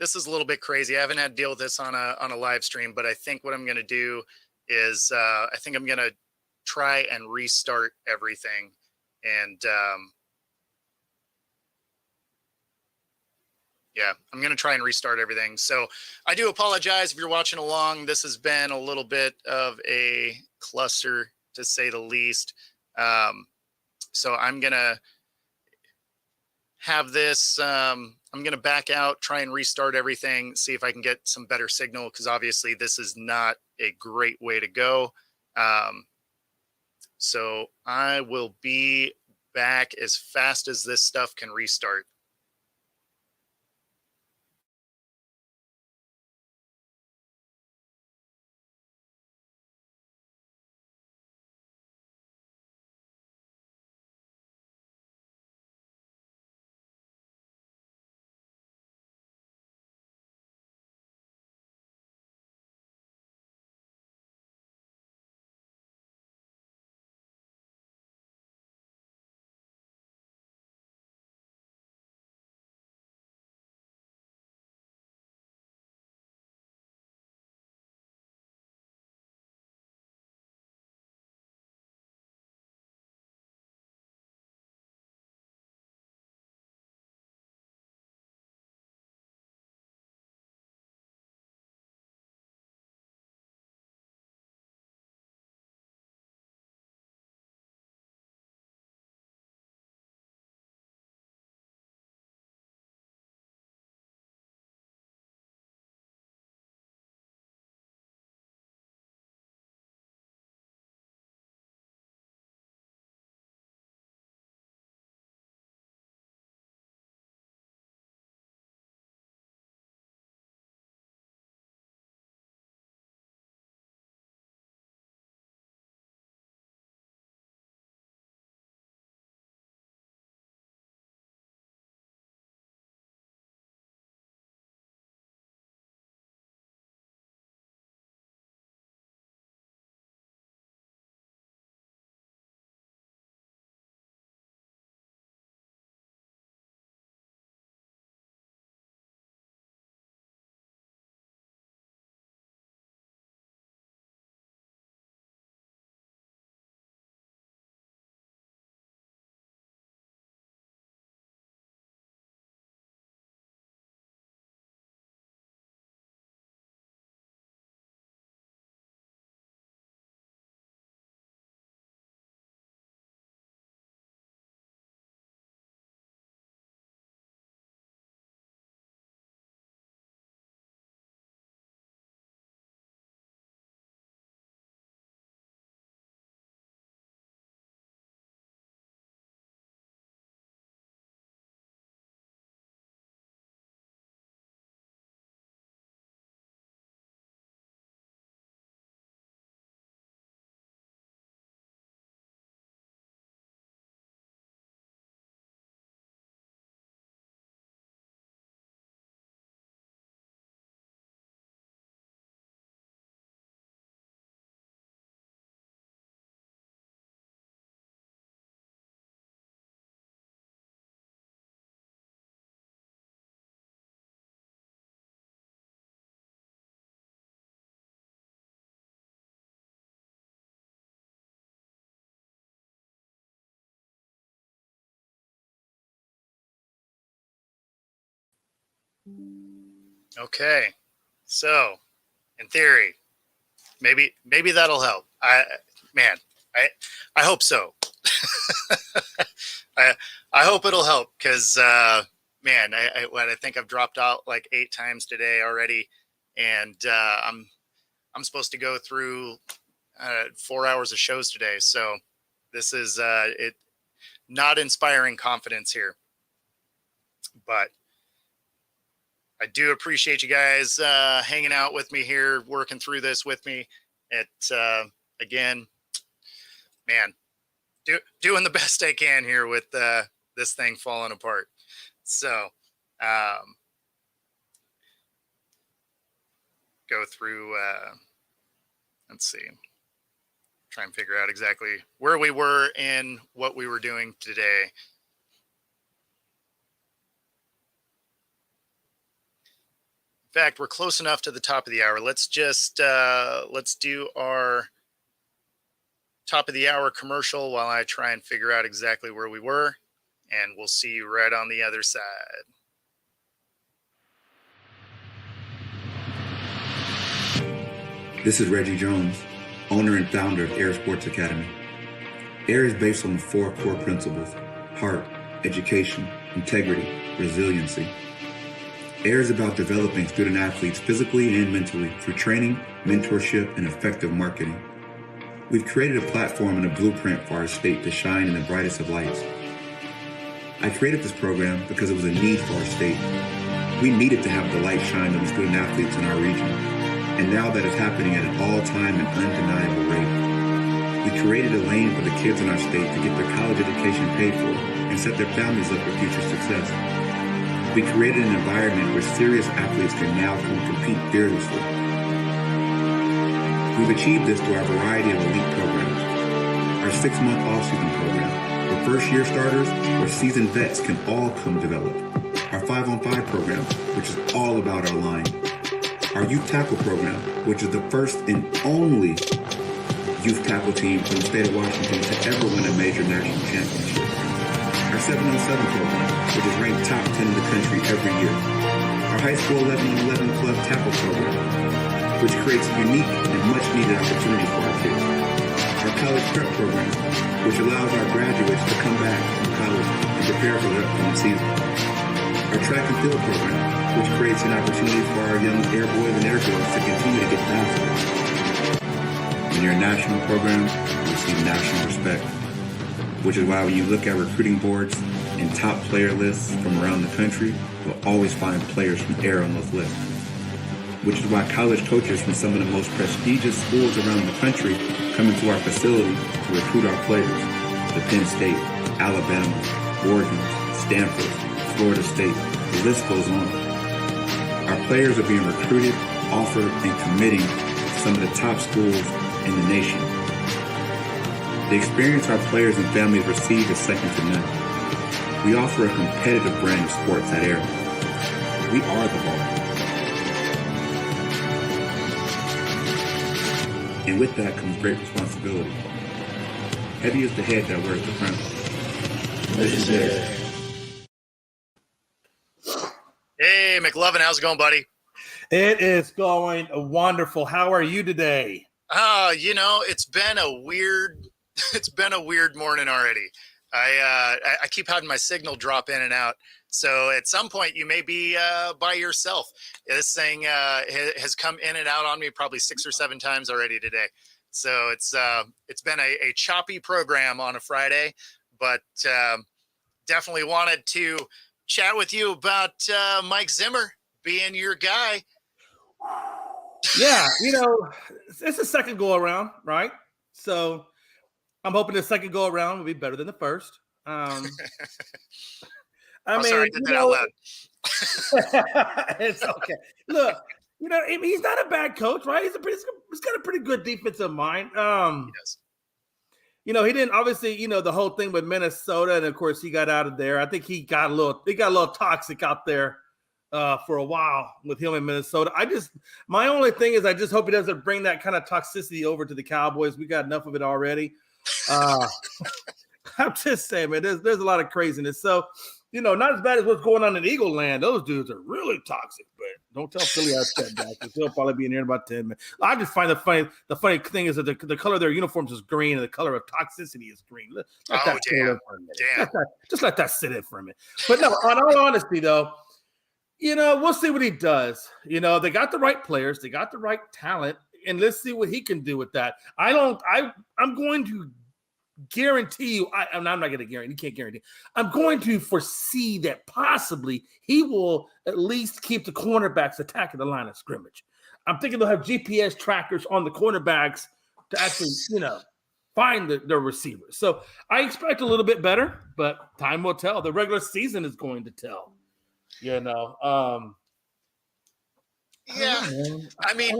little bit crazy. I haven't had to deal with this on a live stream, but I think what I'm going to do is I think I'm going to try and restart everything, and yeah, I'm going to try and restart everything. So I do apologize if you're watching along. This has been a little bit of a cluster to say the least. Um, so I'm going to have this. I'm going to back out, try and restart everything, see if I can get some better signal because obviously this is not a great way to go. Um, so I will be back as fast as this stuff can restart. Okay. So, in theory, maybe that'll help. Man, I I hope so. I I hope it'll help because man, I think I've dropped out like 8 times today already, and I'm supposed to go through 4 hours of shows today. So this is it not inspiring confidence here, but I do appreciate you guys hanging out with me here, working through this with me. It again, man, doing the best I can here with this thing falling apart. So go through. Let's see. Try and figure out exactly where we were and what we were doing today. In fact, we're close enough to the top of the hour. Let's just let's do our top of the hour commercial while I try and figure out exactly where we were, and we'll see you right on the other side. This is Reggie Jones, owner and founder of Air Sports Academy. Air is based on 4 core principles: heart, education, integrity, resiliency. Air is about developing student athletes physically and mentally through training, mentorship, and effective marketing. We've created a platform and a blueprint for our state to shine in the brightest of lights. I created this program because it was a need for our state. We needed to have the light shine on the student athletes in our region, and now that is happening at an all-time and undeniable rate. We created a lane for the kids in our state to get their college education paid for and set their families up for future success. We created an environment where serious athletes can now come compete fearlessly. We've achieved this through our variety of elite programs. Our 6-month off-season program, where first-year starters or seasoned vets can all come develop. Our 5-on-5 program, which is all about our line. Our youth tackle program, which is the first and only youth tackle team from the state of Washington to ever win a major national championship. Our 7-on-7 program, which is ranked top 10 in the country every year. Our high school 11-on-11 club tackle program, which creates a unique and much-needed opportunity for our kids. Our college prep program, which allows our graduates to come back from college and prepare for the upcoming season. Our track and field program, which creates an opportunity for our young air boys and air girls to continue to get faster. When you're a national program, you receive national respect, which is why when you look at recruiting boards and top player lists from around the country, you'll always find players from Air on those lists. Which is why college coaches from some of the most prestigious schools around the country come into our facility to recruit our players. The Penn State, Alabama, Oregon, Stanford, Florida State, the list goes on. Our players are being recruited, offered, and committing to some of the top schools in the nation. The experience our players and families receive is second to none. We offer a competitive brand of sports at Air. We are the ball. And with that comes great responsibility. Heavy is the head that wears the crown. This is Air. Hey, McLovin, how's it going, buddy? It is going wonderful. How are you today? It's been a weird morning already. I keep having my signal drop in and out. So at some point you may be by yourself. This thing has come in and out on me probably 6 or 7 times already today. So it's been a choppy program on a Friday, but definitely wanted to chat with you about Mike Zimmer being your guy. Yeah, it's a second go around, right? So I'm hoping the second go around will be better than the first. Sorry, I did that out loud. It's okay. Look, he's not a bad coach, right? He's got a pretty good defensive mind. Yes. He didn't obviously, the whole thing with Minnesota, and of course he got out of there. I think he got a little toxic out there for a while with him in Minnesota. My only thing is I just hope he doesn't bring that kind of toxicity over to the Cowboys. We got enough of it already. I'm just saying, man, there's a lot of craziness. So not as bad as what's going on in Eagle Land. Those dudes are really toxic, but don't tell Philly I said that because they'll probably be in here in about 10 minutes. I just find the funny thing is that the color of their uniforms is green and the color of toxicity is green. Let that sit in for a minute. Just let that sit in for a minute. But no, on all honesty, though, we'll see what he does. They got the right players, they got the right talent, and let's see what he can do with that. I'm going to guarantee you, I'm not going to guarantee, you can't guarantee. I'm going to foresee that possibly he will at least keep the cornerbacks attacking the line of scrimmage. I'm thinking they'll have GPS trackers on the cornerbacks to actually, find the receivers. So I expect a little bit better, but time will tell. The regular season is going to tell. I mean,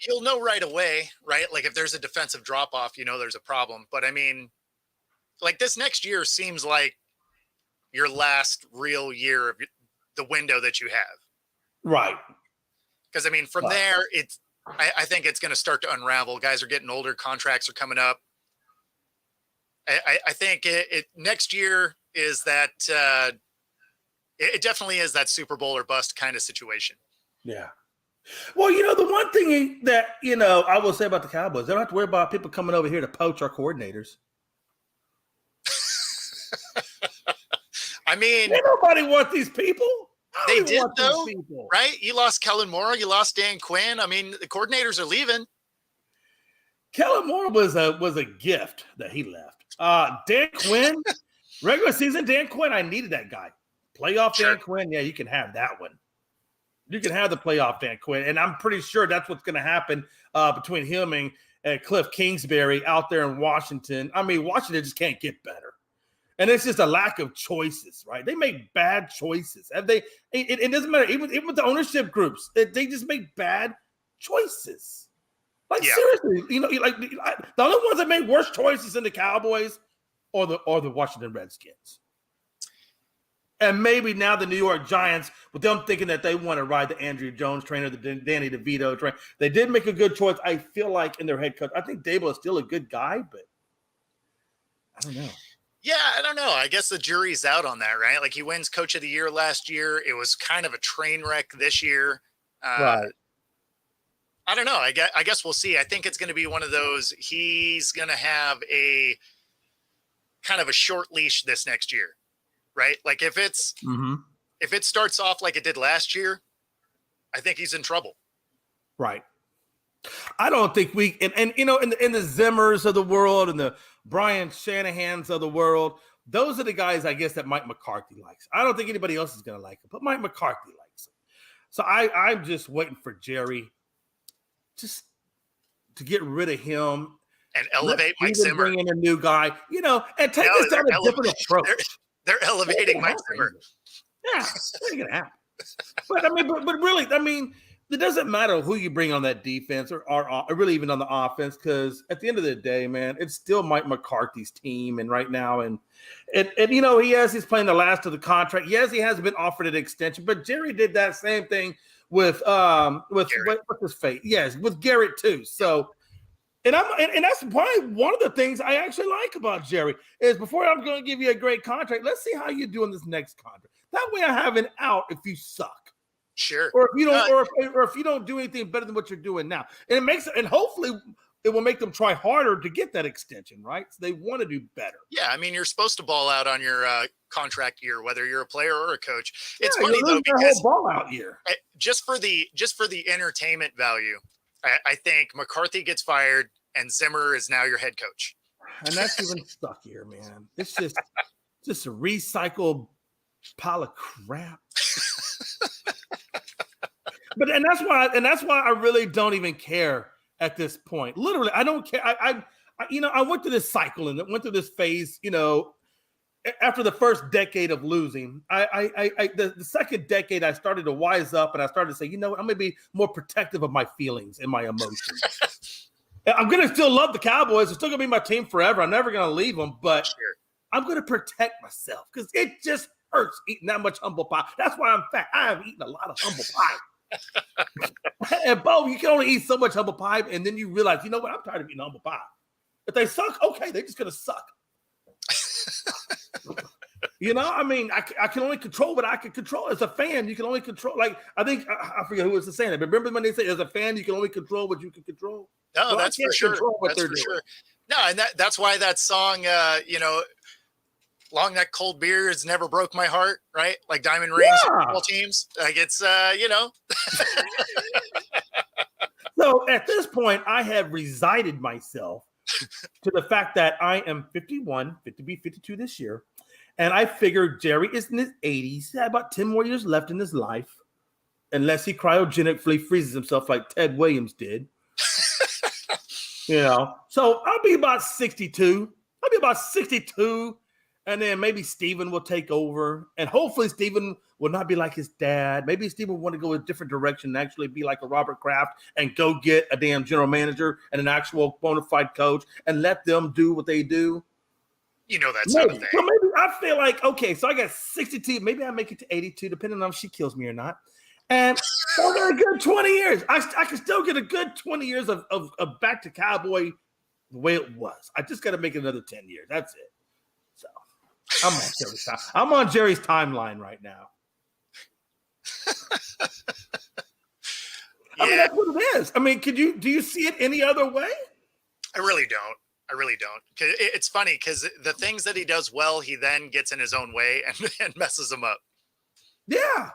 you'll know right away, right? Like if there's a defensive drop off, there's a problem. But I mean, like this next year seems like your last real year of the window that you have. Right. Because I mean, from there, I think it's going to start to unravel. Guys are getting older. Contracts are coming up. I think it next year is that it definitely is that Super Bowl or bust kind of situation. Yeah. Well, the one thing that, I will say about the Cowboys, they don't have to worry about people coming over here to poach our coordinators. I mean, ain't nobody want these people. They did though, right? You lost Kellen Moore, you lost Dan Quinn. I mean, the coordinators are leaving. Kellen Moore was a gift that he left. Dan Quinn, regular season Dan Quinn, I needed that guy. Playoff Dan Quinn, yeah, you can have that one. You can have the playoff Dan Quinn, and I'm pretty sure that's what's going to happen between him and Cliff Kingsbury out there in Washington. I mean, Washington just can't get better. And it's just a lack of choices, right? They make bad choices. It doesn't matter. Even with the ownership groups, they just make bad choices. Like seriously, the only ones that make worse choices than the Cowboys or the Washington Redskins. And maybe now the New York Giants, with them thinking that they want to ride the Andrew Jones train or the Danny DeVito train, they did make a good choice. I feel like in their head coach, I think Dable is still a good guy, but I don't know. Yeah, I don't know. I guess the jury's out on that, right? Like he wins Coach of the Year last year. It was kind of a train wreck this year. Right. I don't know. I guess we'll see. I think it's going to be one of those. He's going to have a kind of a short leash this next year, right? Like if it starts off like it did last year, I think he's in trouble. Right. I don't think we in the Zimmers of the world and the Brian Shanahans of the world, those are the guys I guess that Mike McCarthy likes. I don't think anybody else is going to like him, but Mike McCarthy likes him. So I'm just waiting for Jerry just to get rid of him and elevate Mike Zimmer. Bring in a new guy, and take us down a different approach. They're elevating Mike Zimmer. Yeah, it's going to happen. But I mean, but really, I mean, it doesn't matter who you bring on that defense or really even on the offense, because at the end of the day, man, it's still Mike McCarthy's team. And right now, and he's playing the last of the contract. Yes, he has been offered an extension, but Jerry did that wame thing with what's his face? Yes, with Garrett too. So, and that's probably one of the things I actually like about Jerry is before I'm going to give you a great contract, let's see how you do in this next contract. That way, I have an out if you suck. Sure. Or if you don't, or if you don't do anything better than what you're doing now, and hopefully it will make them try harder to get that extension, right? So they want to do better. Yeah, I mean, you're supposed to ball out on your contract year, whether you're a player or a coach. It's funny though because whole ball out year. Just for the entertainment value, I think McCarthy gets fired and Zimmer is now your head coach. And that's even suckier, man. It's just a recycled pile of crap. But that's why I really don't even care at this point. Literally, I don't care. I went through this cycle and went through this phase. After the first decade of losing, the second decade I started to wise up and I started to say, I'm gonna be more protective of my feelings and my emotions. I'm gonna still love the Cowboys. They're still gonna be my team forever. I'm never gonna leave them, but I'm gonna protect myself because it just hurts eating that much humble pie. That's why I'm fat. I have eaten a lot of humble pie. And Bo, you can only eat so much humble pie, and then you realize, you know what? I'm tired of eating humble pie. If they suck, okay, they're just gonna suck. I mean, I can only control what I can control. As a fan, you can only control. Like, I think, I forget who was saying it, but remember when they say as a fan, you can only control what you can control? No, Well, that's for sure. That's for sure. No, and that's why that song, long neck cold beers never broke my heart, right? Like diamond rings for football teams. Like it's, So at this point, I have resigned myself to the fact that I am 51, fit to be 52 this year. And I figured Jerry is in his 80s. He's got about 10 more years left in his life, unless he cryogenically freezes himself like Ted Williams did. So I'll be about 62. And then maybe Steven will take over. And hopefully Steven will not be like his dad. Maybe Steven will want to go a different direction and actually be like a Robert Kraft and go get a damn general manager and an actual bona fide coach and let them do what they do. That's not a thing. So maybe I feel like, okay, so I got 62. Maybe I make it to 82, depending on if she kills me or not. And I got a good 20 years. I can still get a good 20 years of back to Cowboy the way it was. I just got to make it another 10 years. That's it. So I'm on Jerry's timeline right now. I mean, that's what it is. I mean, do you see it any other way? I really don't. It's funny because the things that he does well, he then gets in his own way and messes them up. Yeah.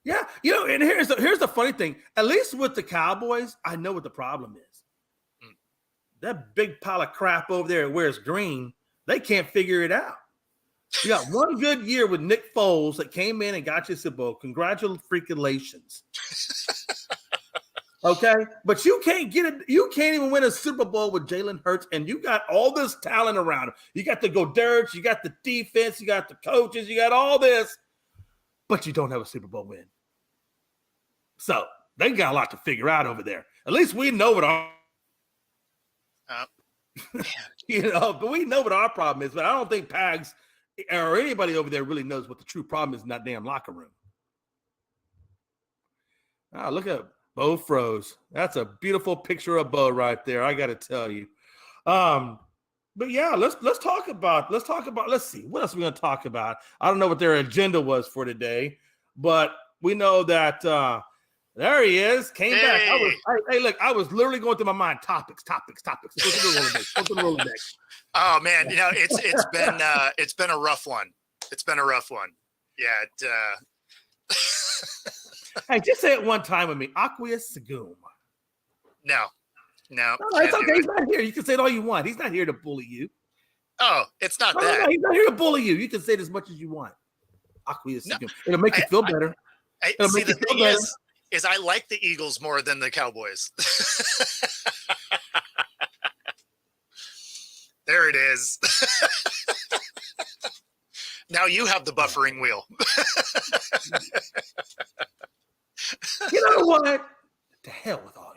And here's the funny thing. At least with the Cowboys, I know what the problem is. That big pile of crap over there where it's green, they can't figure it out. You got one good year with Nick Foles that came in and got you Super Bowl. Congratulations. Okay, but you can't even win a Super Bowl with Jalen Hurts, and you got all this talent around him. You got the Goddard, you got the defense, you got the coaches, you got all this, but you don't have a Super Bowl win. So they got a lot to figure out over there. At least we know what our but we know what our problem is. But I don't think Pags or anybody over there really knows what the true problem is in that damn locker room. Look at Bo froze. That's a beautiful picture of Bo right there. I got to tell you. But yeah, let's talk about. Let's see what else we're going to talk about. I don't know what their agenda was for today, but we know that there he is. Came back. Look, I was literally going through my mind. Topics. Go to the Rolodex. Oh man, it's been a rough one. Yeah. Hey, just say it one time with me. Aqueous Sagum. No, it's okay. He's not here. You can say it all you want. He's not here to bully you. Oh, it's not that. No, he's not here to bully you. You can say it as much as you want. Aqueous Sagum. It'll make you feel better. The thing is I like the Eagles more than the Cowboys. There it is. Now you have the buffering wheel. You know what? To hell with all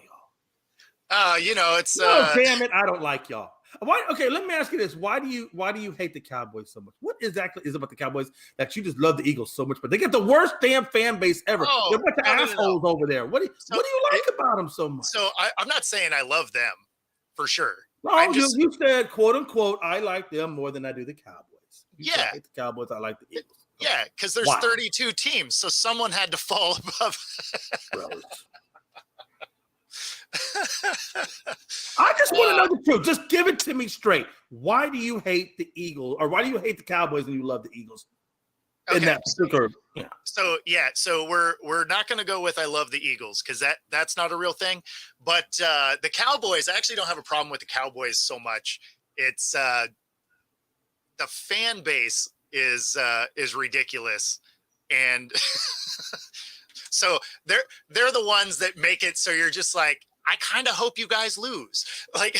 y'all. It's damn it, I don't like y'all. Why? Okay, let me ask you this: Why do you hate the Cowboys so much? What exactly is about the Cowboys that you just love the Eagles so much? But they get the worst damn fan base ever. They're a bunch of assholes over there. What do you like about them so much? So I'm not saying I love them for sure. No, you said quote unquote I like them more than I do the Cowboys. You said I hate the Cowboys. I like the Eagles. Yeah, because there's 32 teams, so someone had to fall above. I just want to know the truth. Just give it to me straight. Why do you hate the Eagles, or why do you hate the Cowboys and you love the Eagles? Okay. So we're not going to go with I love the Eagles because that's not a real thing. But the Cowboys, I actually don't have a problem with the Cowboys so much. It's the fan base is ridiculous, and so they're the ones that make it so you're just like, I kind of hope you guys lose, like.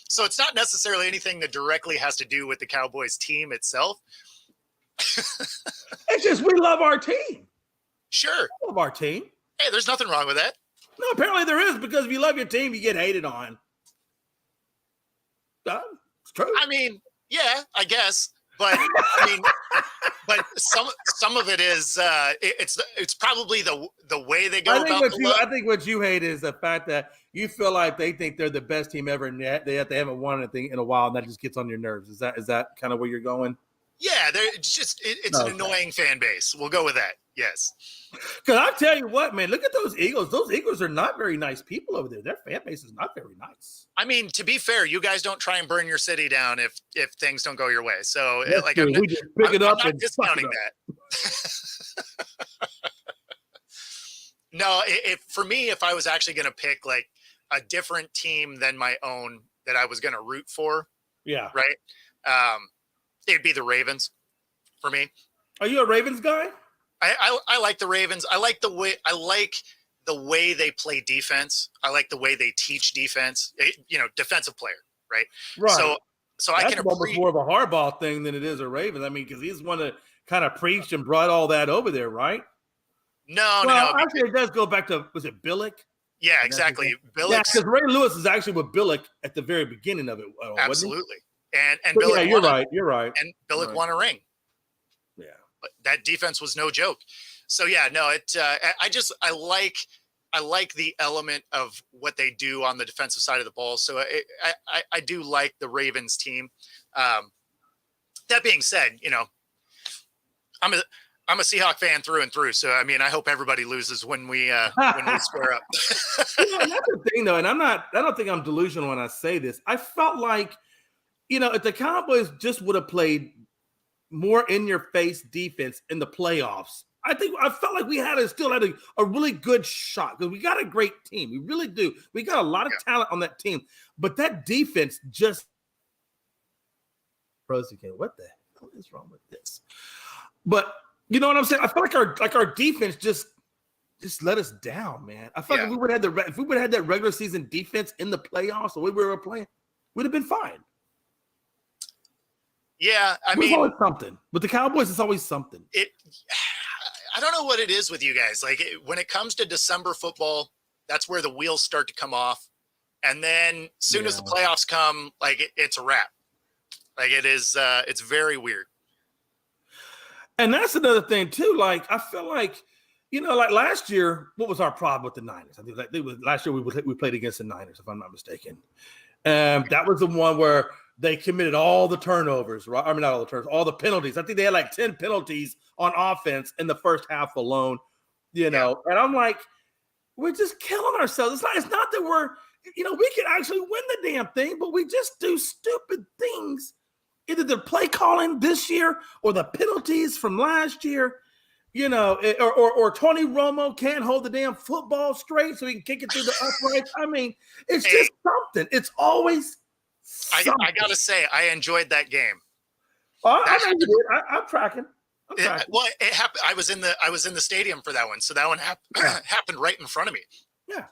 So it's not necessarily anything that directly has to do with the Cowboys team itself. It's just we love our team. Sure, we love our team. Hey, there's nothing wrong with that. No, apparently there is, because if you love your team, you get hated on. It's true. I mean, yeah, I guess. But I mean, but some of it is it's probably the way they go about the love. I think what you hate is the fact that you feel like they think they're the best team ever, and they haven't won anything in a while, and that just gets on your nerves. Is that kind of where you're going? Yeah, it's an annoying fan base. We'll go with that. Yes. Because I'll tell you what, man, look at those Eagles. Those Eagles are not very nice people over there. Their fan base is not very nice. I mean, to be fair, you guys don't try and burn your city down if things don't go your way. So, like, we just pick it up I'm not and discounting that. No, for me, if I was actually going to pick like a different team than my own that I was going to root for, yeah, right, it'd be the Ravens for me. Are you a Ravens guy? I like the Ravens. I like the way they play defense. I like the way they teach defense. Defensive player, right? Right. So that's I can appreciate more of a Harbaugh thing than it is a Ravens. I mean, because he's one that kind of preached and brought all that over there, right? No. Actually, it does go back to, was it Billick? Yeah, exactly. Billick. Yeah, because Ray Lewis is actually with Billick at the very beginning of it. Absolutely. And Billick. Yeah, you're right. And Billick won a ring. Yeah. But that defense was no joke. So yeah, no, I like the element of what they do on the defensive side of the ball. So I do like the Ravens team. That being said, I'm a Seahawk fan through and through. So I mean, I hope everybody loses when we square up. That's the thing, though, and I don't think I'm delusional when I say this. I felt like, if the Cowboys just would have played more in-your-face defense in the playoffs, I felt like we still had a really good shot because we got a great team. We really do. We got a lot of talent on that team, but that defense just what the hell is wrong with this? But you know what I'm saying? I feel like our defense just let us down, man. I feel like if we would have had that regular season defense in the playoffs, the way we were playing, we'd have been fine. Yeah, I mean, mean, always something. With the Cowboys, it's always something. I don't know what it is with you guys. Like when it comes to December football, that's where the wheels start to come off, and then as soon as the playoffs come, like it's a wrap. Like it is, it's very weird. And that's another thing too. Like I feel like, like last year, what was our problem with the Niners? I think last year we played against the Niners, if I'm not mistaken. That was the one where they committed all the turnovers, right? I mean, not all the turnovers, all the penalties. I think they had like 10 penalties on offense in the first half alone, And I'm like, we're just killing ourselves. It's not that we're, we can actually win the damn thing, but we just do stupid things. Either the play calling this year or the penalties from last year, or Tony Romo can't hold the damn football straight so he can kick it through the uprights. I mean, it's just something. It's always something. I got to say, I enjoyed that game. I know you did. I'm tracking. Well, it happened. I was in the stadium for that one. So that one happened right in front of me. Yeah.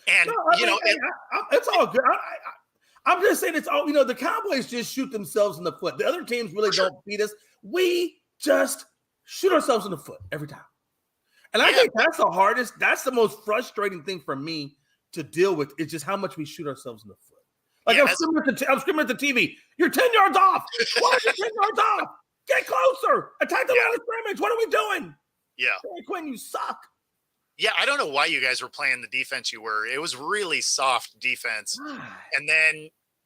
And, it's all good. I'm just saying it's all, the Cowboys just shoot themselves in the foot. The other teams really don't beat us. We just shoot ourselves in the foot every time. And I think that's that's the most frustrating thing for me to deal with. It's just how much we shoot ourselves in the foot. Like I'm screaming at the TV. You're 10 yards off. Why are you 10 yards off? Get closer. Attack the line of scrimmage. What are we doing? Yeah. Hey, Quinn, you suck. Yeah, I don't know why you guys were playing the defense you were. It was really soft defense.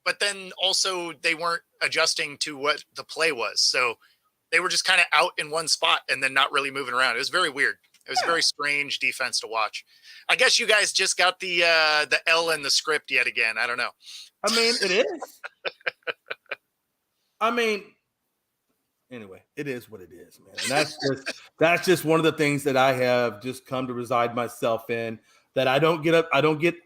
But then also they weren't adjusting to what the play was. So they were just kind of out in one spot and then not really moving around. It was very weird. It was a very strange defense to watch. I guess you guys just got the L in the script yet again. I don't know. I mean, it is. I mean, anyway, it is what it is, man. And that's just one of the things that I have just come to reside myself in. That I don't get up, I don't get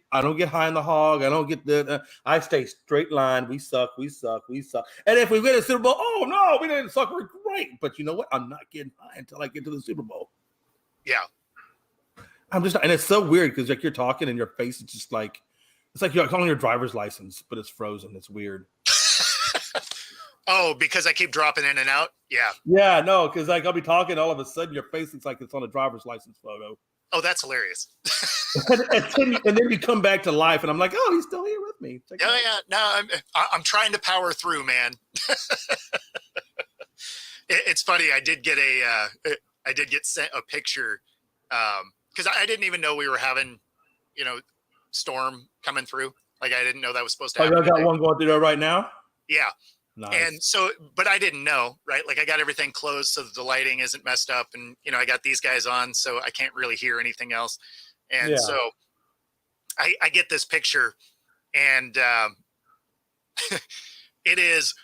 high in the hog. I don't get I stay straight line. We suck. And if we win a Super Bowl, oh no, we didn't suck. We're great. But you know what? I'm not getting high until I get to the Super Bowl. Yeah. I'm just, and it's so weird because like you're talking and your face is just like, it's like you're calling your driver's license, but it's frozen. It's weird. Oh, because I keep dropping in and out? Yeah. Yeah, no, because like I'll be talking, all of a sudden your face looks like it's on a driver's license photo. Oh, that's hilarious. and then you come back to life, and I'm like, oh, he's still here with me. Yeah. No, I'm trying to power through, man. It's funny. I did get sent a picture because I didn't even know we were having, storm coming through. Like I didn't know that was supposed to Oh, happen you got today. one going through there right now? Yeah. Nice. And so, but I didn't know, right? Like I got everything closed so that the lighting isn't messed up, and I got these guys on, so I can't really hear anything else. And Yeah. so I get this picture, and it is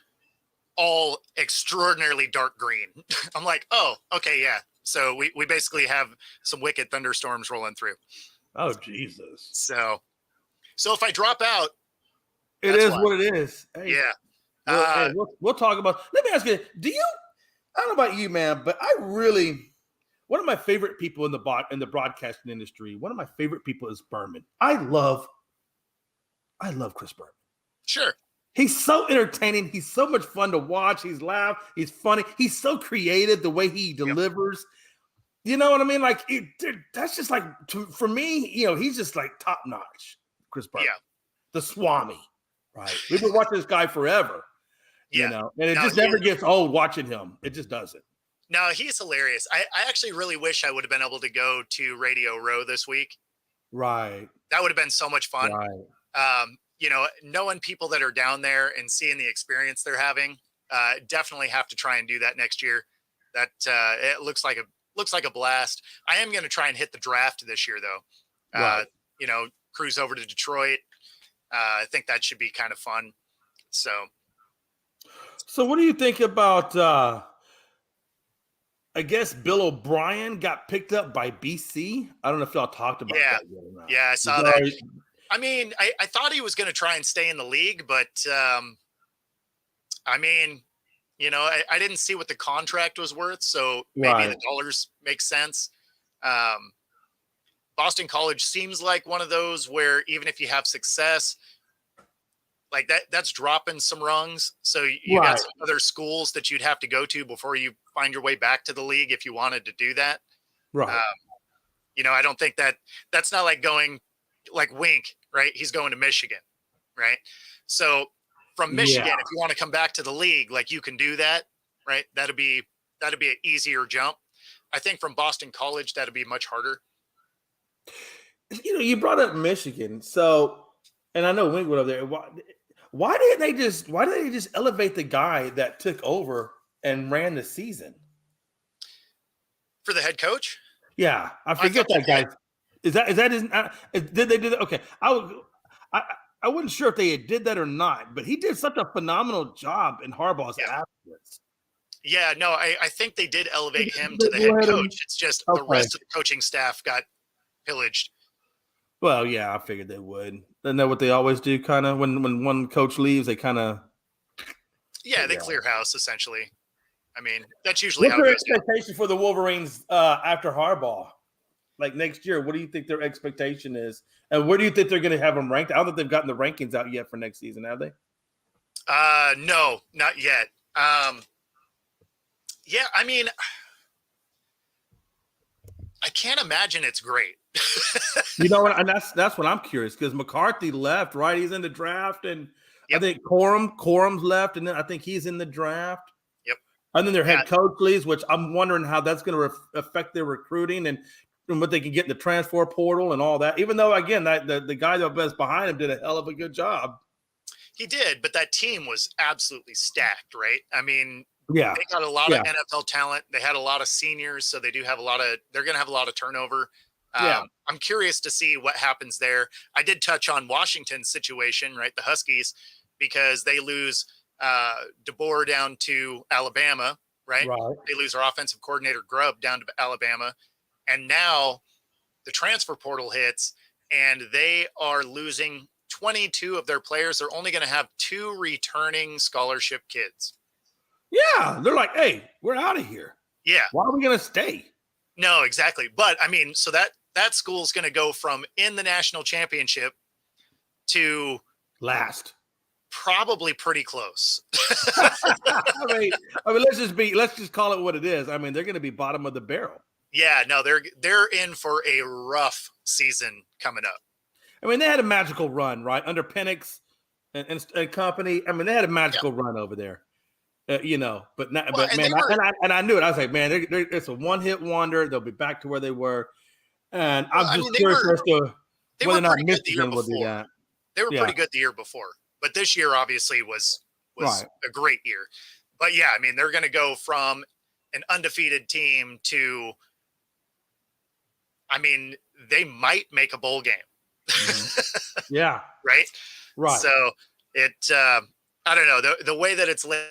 all extraordinarily dark green. I'm like, oh, okay, yeah. So we basically have some wicked thunderstorms rolling through. Oh, Jesus. So if I drop out, It that's is why. what it is. Hey, Yeah. we'll talk about. Let me ask you: I don't know about you, man, but one of my favorite people in the broadcasting industry. One of my favorite people is Berman. I love Chris Berman. Sure. He's so entertaining. He's so much fun to watch. He's loud. He's funny. He's so creative the way he delivers. Yep. You know what I mean? Like that's just like for me. He's just like top notch. Chris Berman. Yeah. The Swami. Right. We've been watching this guy forever. Yeah. And it just never gets old watching him. It just doesn't. No, he's hilarious. I actually really wish I would have been able to go to Radio Row this week. Right. That would have been so much fun. Right. Knowing people that are down there and seeing the experience they're having, definitely have to try and do that next year. That it looks like a blast. I am going to try and hit the draft this year though. Right. Cruise over to Detroit. I think that should be kind of fun. So what do you think about I guess Bill O'Brien got picked up by BC? I don't know if y'all talked about that yet or not. Yeah, I saw that. I mean, I thought he was going to try and stay in the league, but I mean, I didn't see what the contract was worth, so maybe the dollars make sense. Boston College seems like one of those where even if you have success, like that's dropping some rungs. So you got some other schools that you'd have to go to before you find your way back to the league if you wanted to do that. Right. I don't think that's not like going like Wink, right? He's going to Michigan, right? So from Michigan, if you want to come back to the league, like you can do that, right? That'd be an easier jump. I think from Boston College, that'd be much harder. You brought up Michigan, so and I know Wink went over there. Why did they just elevate the guy that took over and ran the season for the head coach? Yeah, I forget that guy. Is that his? Did they do that? Okay, I wasn't sure if they did that or not, but he did such a phenomenal job in Harbaugh's absence. Yeah, no, I think they did elevate him to the head coach. It's just the rest of the coaching staff got pillaged. Well, yeah, I figured they would. Isn't that what they always do? Kind of when one coach leaves, they kind of they clear house essentially. I mean, that's usually what's their expectation for the Wolverines after Harbaugh? Like next year, what do you think their expectation is, and where do you think they're going to have them ranked? I don't think they've gotten the rankings out yet for next season, have they? No, not yet. Yeah, I mean, I can't imagine it's great. You know what? And that's what I'm curious because McCarthy left, right? He's in the draft, and I think Corum's left, and then I think he's in the draft. Yep. And then their head coach leaves, which I'm wondering how that's going to affect their recruiting and what they can get in the transfer portal and all that. Even though, again, the guy that was behind him did a hell of a good job. He did, but that team was absolutely stacked, right? I mean, they got a lot of NFL talent. They had a lot of seniors, so they're going to have a lot of turnover. I'm curious to see what happens there. I did touch on Washington's situation, right? The Huskies, because they lose DeBoer down to Alabama, right? They lose our offensive coordinator Grubb down to Alabama. And now the transfer portal hits and they are losing 22 of their players. They're only going to have 2 returning scholarship kids. Yeah. They're like, hey, we're out of here. Yeah. Why are we going to stay? No, exactly. But I mean, so that school's going to go from in the national championship to last, probably pretty close. I mean, let's just call it what it is. I mean, they're going to be bottom of the barrel. Yeah, no, they're in for a rough season coming up. I mean, they had a magical run, right? Under Penix and company. I mean, they had a magical run over there. But not, Well, but and man, they were I knew it. I was like, man, it's a one-hit wonder. They'll be back to where they were, and well, I'm I just mean, curious as to they whether were or not pretty good the year Michigan will do before. that. They were Yeah, pretty good the year before, but this year obviously was right. a great year. But yeah, I mean, they're going to go from an undefeated team to, I mean, they might make a bowl game, Mhm. Yeah, right? right. So it, I don't know the way that it's lit.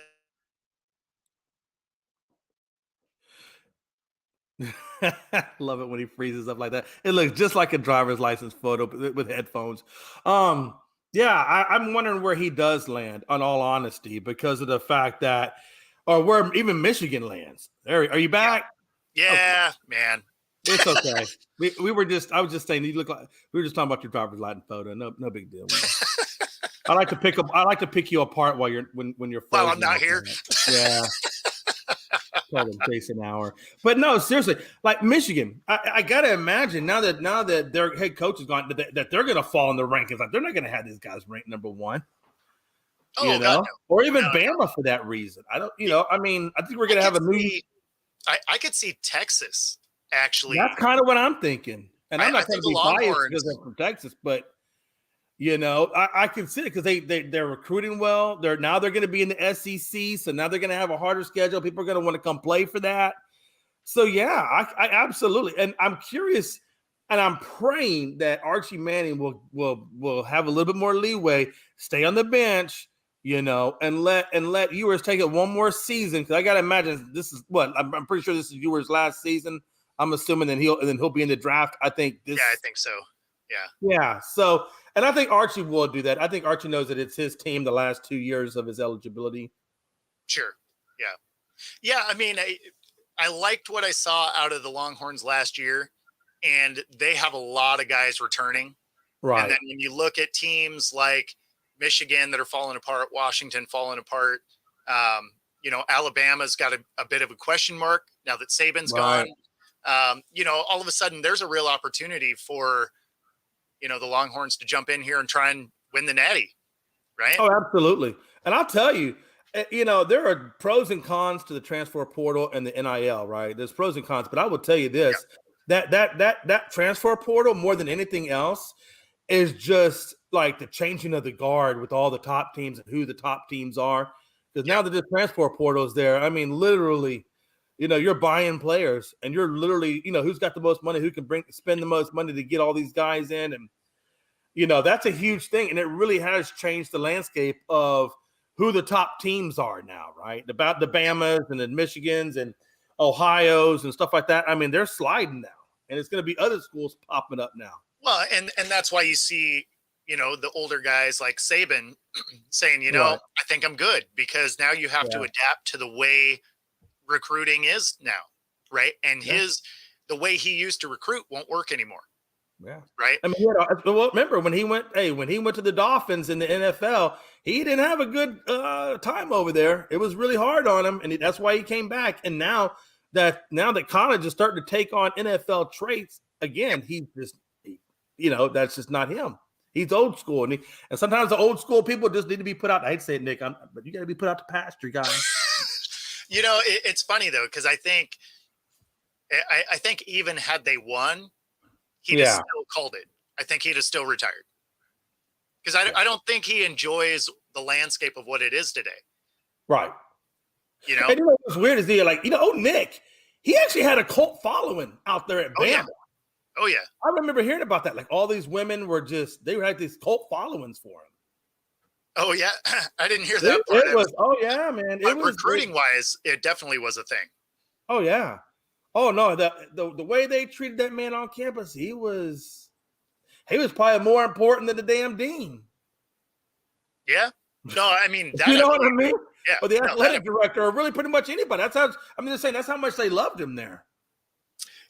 Love it when he freezes up like that. It looks just like a driver's license photo with headphones. Yeah, I'm wondering where he does land. On all honesty, because of the fact that, or where even Michigan lands. Are you Yeah, back? Okay, yeah, man. it's okay. We were just. I was just saying. You look like we were just talking about your driver's license photo. No big deal. Man. I like to pick you apart while when you're Well, I'm frozen not like here. that. Yeah. Call them Jason Hour. But no, seriously, like Michigan, I gotta imagine now that their head coach is gone, that they're gonna fall in the rankings. Like they're not gonna have these guys ranked number one, Oh God, or no, even no, no. Bama for that reason. I don't, Y- I mean, I think we're I gonna have could a new. see, I could see Texas actually. That's kind of what I'm thinking, and I'm I not trying think to the be biased because Longhorns. they're from Texas, but I can see it because they're recruiting well. They're going to be in the SEC, so now they're going to have a harder schedule. People are going to want to come play for that. So yeah, I absolutely, and I'm curious, and I'm praying that Archie Manning will have a little bit more leeway, stay on the bench, and let Ewers take it one more season. Because I got to imagine this is what I'm pretty sure this is Ewers' last season. I'm assuming that he'll be in the draft. I think Yeah, I this, think so. Yeah, yeah. So, and I think Archie will do that. I think Archie knows that it's his team the last 2 years of his eligibility. sure. Yeah, yeah. I mean, I liked what I saw out of the Longhorns last year, and they have a lot of guys returning. And Right. then when you look at teams like Michigan that are falling apart, Washington falling apart, Alabama's got a bit of a question mark now that Saban's gone. Right. All of a sudden there's a real opportunity for, the Longhorns to jump in here and try and win the Natty, right? Oh, absolutely. And I'll tell you, there are pros and cons to the transfer portal and the NIL, right? There's pros and cons, but I will tell you Yeah. this, that transfer portal more than anything else is just like the changing of the guard with all the top teams and who the top teams are. Because Yeah. now that the transfer portal is there, I mean, literally, you're buying players and you're literally, who's got the most money, who can spend the most money to get all these guys in. And that's a huge thing. And it really has changed the landscape of who the top teams are now, right? About the Bamas and the Michigans and Ohio's and stuff like that. I mean, they're sliding now. And it's going to be other schools popping up now. Well, and that's why you see, the older guys like Saban saying, Right. I think I'm good, because now you have to Yeah. adapt to the way recruiting is now, right? And Yeah. the way he used to recruit won't work anymore, Yeah. right? I mean, well, remember when he went to the Dolphins in the NFL, he didn't have a good time over there. It was really hard on him, and that's why he came back. And now that college is starting to take on NFL traits again, he's just, that's just not him. He's old school, and sometimes the old school people just need to be put out. I hate to say it, Nick, but you got to be put out to pasture, guys. It's funny though, because I think even had they won, he'd have still called it. I think he'd have still retired, because I don't think he enjoys the landscape of what it is today. Right. And what's weird is Nick, he actually had a cult following out there at Bama. Oh yeah. I remember hearing about that. Like all these women they had these cult followings for him. Oh yeah, I didn't hear that part. It was. Oh yeah, man. It was recruiting wise, it definitely was a thing. Oh yeah. Oh no, the way they treated that man on campus, he was probably more important than the damn dean. Yeah. No, I mean that. You know what I mean? Yeah. Or the athletic director, or really pretty much anybody. That's how. I'm just saying that's how much they loved him there.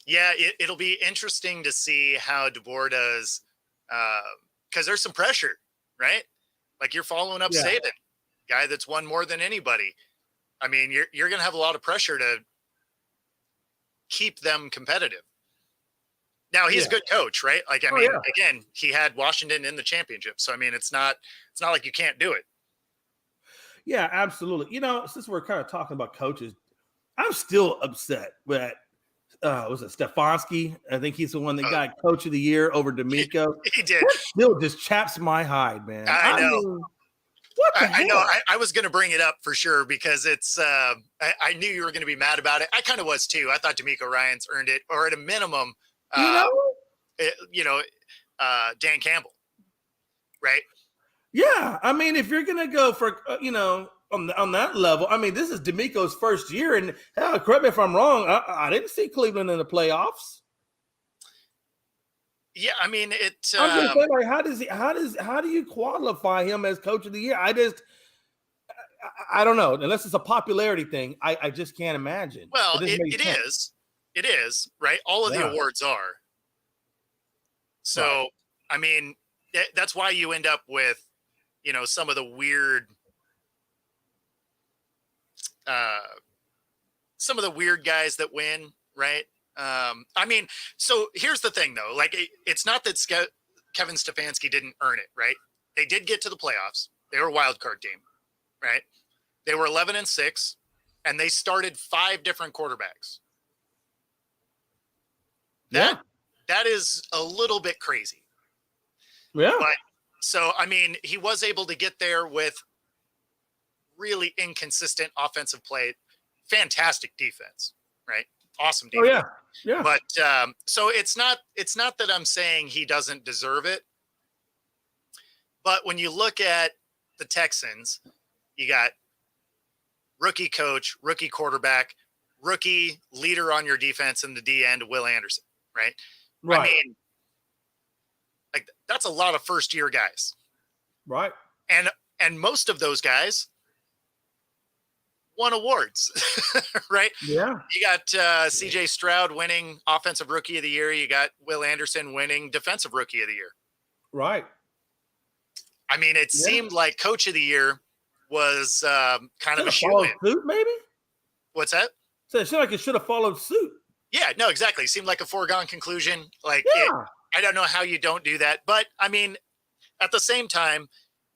Yeah, it'll be interesting to see how DeBoer does, because there's some pressure, right? Like you're following up Saban, guy that's won more than anybody. I mean, you're going to have a lot of pressure to keep them competitive. Now he's a good coach, right? Like, I mean, again, he had Washington in the championship. So, I mean, it's not like you can't do it. Yeah, absolutely. Since we're kind of talking about coaches, I'm still upset with was it Stefanski? I think he's the one that Uh, got Coach of the Year over D'Amico. he did. That still just chaps my hide, man. I I know. mean, what the I know. hell? I was going to bring it up for sure because it's. I knew you were going to be mad about it. I kind of was too. I thought D'Amico Ryans earned it, or at a minimum, You know? Dan Campbell, right? Yeah. I mean, if you're gonna go for on that level, I mean, this is D'Amico's first year, and hell, correct me if I'm wrong. I didn't see Cleveland in the playoffs. Yeah, I mean it. I'm just saying, like, how do you qualify him as Coach of the Year? I don't know. Unless it's a popularity thing, I just can't imagine. Well, doesn't make it sense. is. It is, right? All of the awards are. So, Right. I mean, that's why you end up with, some of the weird, guys that win, right? I mean, so here's the thing though, like it's not that Kevin Stefanski didn't earn it, right? They did get to the playoffs. They were a wild card team, right? They were 11-6, and they started 5 different quarterbacks. That is a little bit crazy. Yeah. But so, I mean, he was able to get there with really inconsistent offensive play, fantastic defense, right? Awesome defense. Oh yeah. Yeah. But so it's not that I'm saying he doesn't deserve it. But when you look at the Texans, you got rookie coach, rookie quarterback, rookie leader on your defense, and the D end, Will Anderson, right? Right. I mean, like that's a lot of first year guys. Right. And most of those guys won awards, right? Yeah. You got CJ Stroud winning offensive rookie of the year. You got Will Anderson winning defensive rookie of the year. Right. I mean, it seemed like coach of the year was kind of a shoe-in. Suit, maybe? What's that? So it seemed like it should have followed suit. Yeah, no, exactly. It seemed like a foregone conclusion. Like, I don't know how you don't do that. But, I mean, at the same time,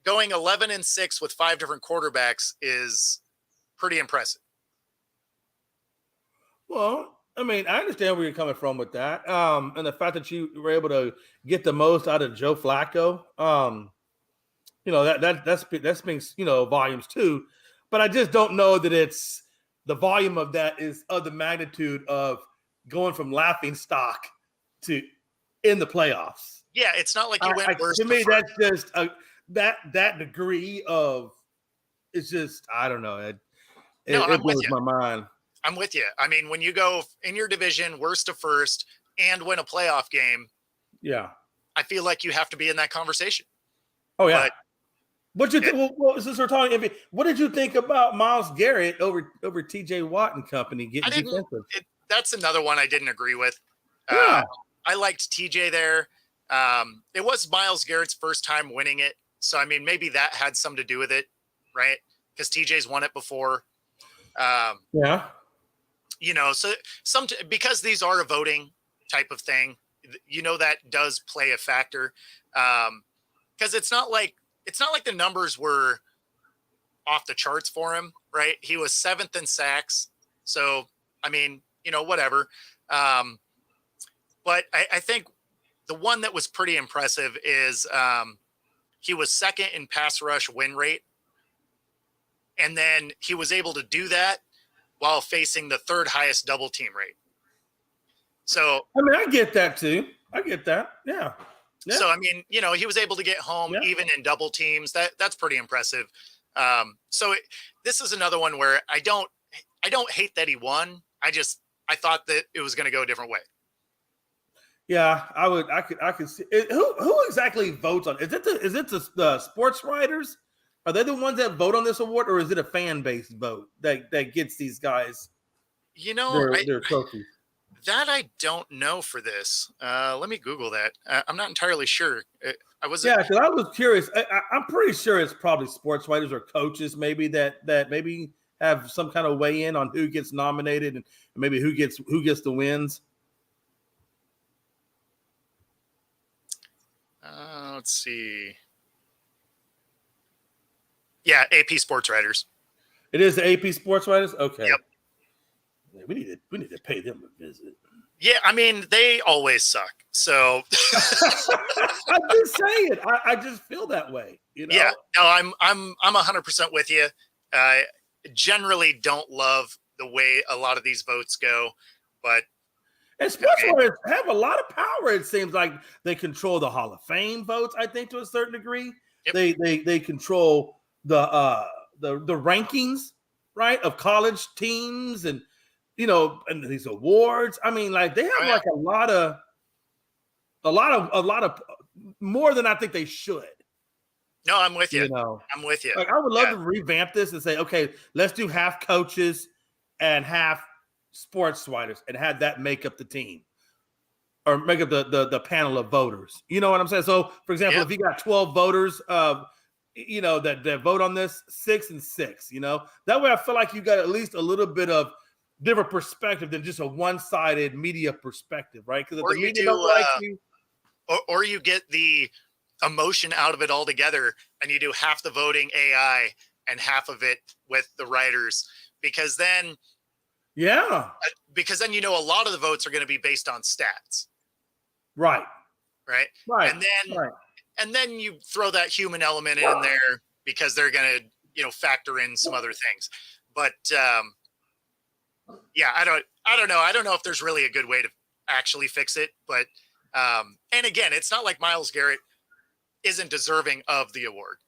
going 11-6 with 5 different quarterbacks is pretty impressive. Well, I mean, I understand where you're coming from with that. And the fact that you were able to get the most out of Joe Flacco. That speaks, volumes too. But I just don't know that it's the volume of that is of the magnitude of going from laughing stock to in the playoffs. Yeah, it's not like you went worse. To me, that's just that degree of it's just I don't know. It blows my mind. I'm with you. I mean, when you go in your division worst to first and win a playoff game, yeah, I feel like you have to be in that conversation. Oh yeah. Since we're talking, what did you think about Myles Garrett over T.J. Watt and company getting defensive? That's another one I didn't agree with. Yeah. I liked T.J. there. It was Myles Garrett's first time winning it, so I mean maybe that had something to do with it, right? Because T.J.'s won it before. Yeah. So because these are a voting type of thing, that does play a factor. Because it's not like the numbers were off the charts for him, right? He was 7th in sacks. So, I mean, whatever. But I think the one that was pretty impressive is he was 2nd in pass rush win rate. And then he was able to do that while facing the 3rd highest double team rate. So, I mean, I get that too. I get that. Yeah. Yeah. So, I mean, he was able to get home even in double teams. That's pretty impressive. This is another one where I don't hate that he won. I thought that it was going to go a different way. Yeah, I could see it. Who exactly votes on it? Is it the sports writers? Are they the ones that vote on this award, or is it a fan based vote that gets these guys their trophies? That I don't know for this. Let me Google that. I'm not entirely sure. Because I was curious. I'm pretty sure it's probably sports writers or coaches maybe that maybe have some kind of weigh in on who gets nominated and maybe who gets the wins. Let's see. Yeah, AP Sports Writers. It is the AP Sports Writers? Okay. Yep. Yeah, we need to pay them a visit. Yeah, I mean, they always suck. So I'm just saying. I just feel that way. Yeah, no, I'm 100% with you. Generally don't love the way a lot of these votes go, but and sports writers have a lot of power. It seems like they control the Hall of Fame votes. I think to a certain degree, yep. they control the rankings, right, of college teams and and these awards. I mean, like they have like a lot of more than I think they should. No, I'm with you. I'm with you. Like I would love to revamp this and say, okay, let's do half coaches and half sports writers and have that make up the team or make up the panel of voters. You know what I'm saying? So, for example, if you got 12 voters, that vote on this, 6 and 6. That way I feel like you got at least a little bit of different perspective than just a one-sided media perspective, right? Because if the media don't like you, or you get the emotion out of it altogether and you do half the voting AI and half of it with the writers, because then a lot of the votes are going to be based on stats, right and then you throw that human element in there because they're going to factor in some other things. But I don't know if there's really a good way to actually fix it, but and again, it's not like Myles Garrett isn't deserving of the award,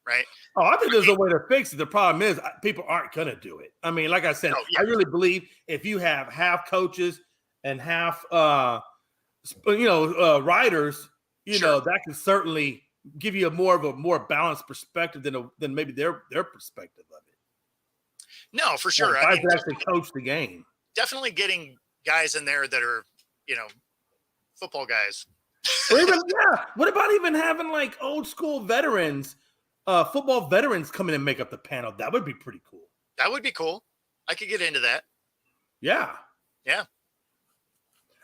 right? Oh, I think there's a way to fix it. The problem is people aren't going to do it. I mean, like I said, I really believe if you have half coaches and half, writers, that can certainly give you a more balanced perspective than maybe their perspective of it. No, for sure. I could actually coach the game. Definitely getting guys in there that are, football guys. Or even, what about even having like old school veterans, football veterans come in and make up the panel? That would be pretty cool. That would be cool. I could get into that. Yeah. Yeah.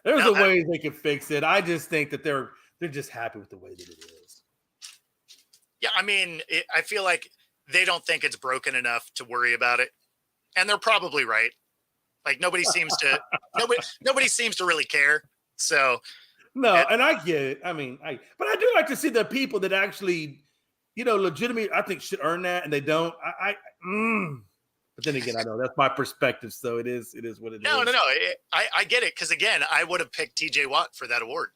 There's a way they could fix it. I just think that they're just happy with the way that it is. Yeah, I mean, I feel like they don't think it's broken enough to worry about it, and they're probably right. Like nobody seems to really care. So. No, and I get it. I mean, but I do like to see the people that actually, legitimately, I think should earn that, and they don't. But then again, I know that's my perspective, so it is what it is. No. I get it because again, I would have picked T.J. Watt for that award,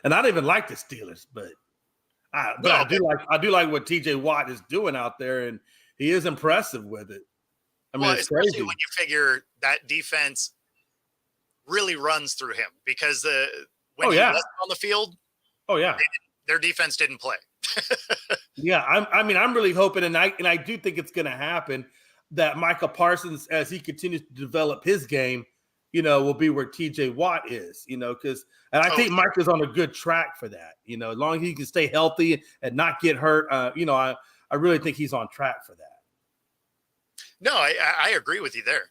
and I don't even like the Steelers, but I do like what T.J. Watt is doing out there, and he is impressive with it. I mean, it's especially crazy when you figure that defense really runs through him because when he was on the field, their defense didn't play. I'm really hoping, and I do think it's going to happen that Micah Parsons, as he continues to develop his game, will be where TJ Watt is, because I think Mike is on a good track for that. As long as he can stay healthy and not get hurt, I really think he's on track for that. No, I agree with you there.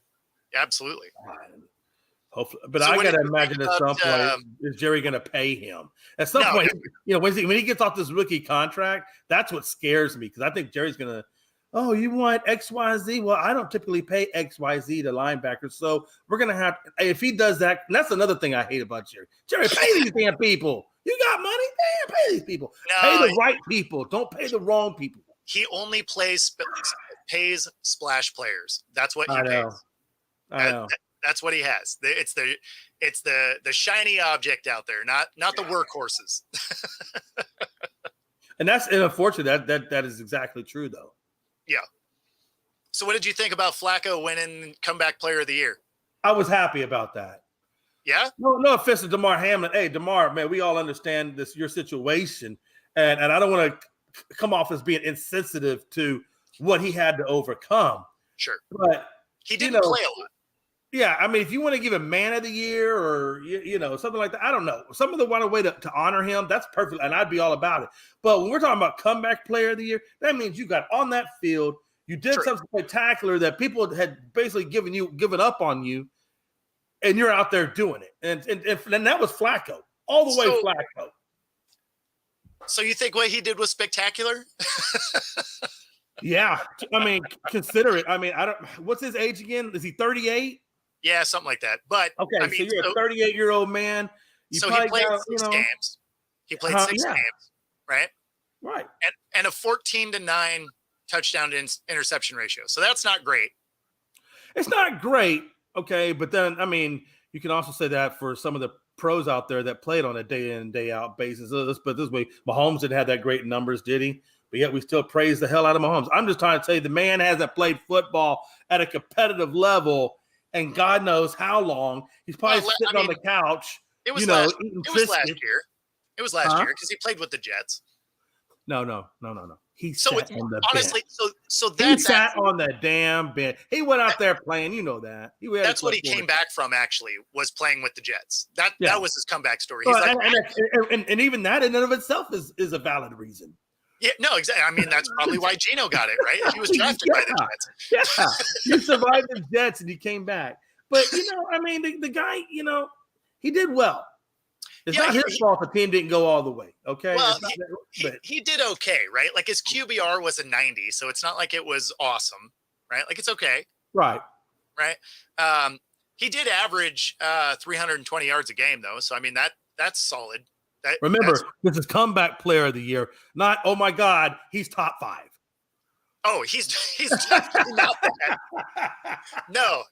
Absolutely. Hopefully, but I got to imagine at some point, is Jerry going to pay him? At some point, when he gets off this rookie contract, that's what scares me because I think Jerry's going to, you want XYZ? Well, I don't typically pay XYZ to linebackers, so we're going to have, if he does that, and that's another thing I hate about Jerry. Jerry, pay these damn people. You got money? Damn, pay these people. Pay the right people. Don't pay the wrong people. He only pays splash players. That's what he pays. I know. That's what he has. It's the shiny object out there, not the workhorses. And unfortunate that is exactly true though. Yeah. So what did you think about Flacco winning comeback player of the year? I was happy about that. Yeah. No offense to DeMar Hamlin. Hey, DeMar, man, we all understand your situation, and I don't want to come off as being insensitive to what he had to overcome. Sure. But he didn't play a lot. Yeah, I mean, if you want to give him man of the year or, something like that, I don't know. Some of the way to honor him, that's perfect, and I'd be all about it. But when we're talking about comeback player of the year, that means you got on that field, you did something spectacular that people had basically given up on you, and you're out there doing it. And that was Flacco, all the way Flacco. So you think what he did was spectacular? Yeah, I mean, consider it. I mean, I don't. What's his age again? Is he 38? Yeah, something like that. But Okay, I so mean, you're a 38-year-old man. You so he probably played got, six games. He played six yeah, games, right? right. And a 14-9 touchdown to interception ratio. So that's not great. It's not great, okay, but then I mean, you can also say that for some of the pros out there that played on a day in and day out basis. Let's put it this way: Mahomes didn't have that great numbers, did he? But yet we still praise the hell out of Mahomes. I'm just trying to say the man hasn't played football at a competitive level, and God knows how long. He's probably sitting on the couch, it was eating it was last biscuits. year. It was last year because he played with the Jets. No. He So sat on the honestly, bench. so He that's sat on the damn bench. He went out there playing. You know that. That's what he came back from. Actually, was playing with the Jets. That was his comeback story. He's Well, like, and even that in and of itself is a valid reason. Yeah, no, exactly. I mean, that's probably why Geno got it, right? He was drafted by the Jets. Yeah, you survived the Jets and you came back. But I mean, the guy, he did well. It's not his fault the team didn't go all the way. Okay. Well, he did okay, right? Like his QBR was a 90, so it's not like it was awesome, right? Like it's okay. Right. He did average 320 yards a game, though. So I mean that's solid. Remember, this is comeback player of the year, not oh my God, he's top 5. Oh, he's definitely not that. No,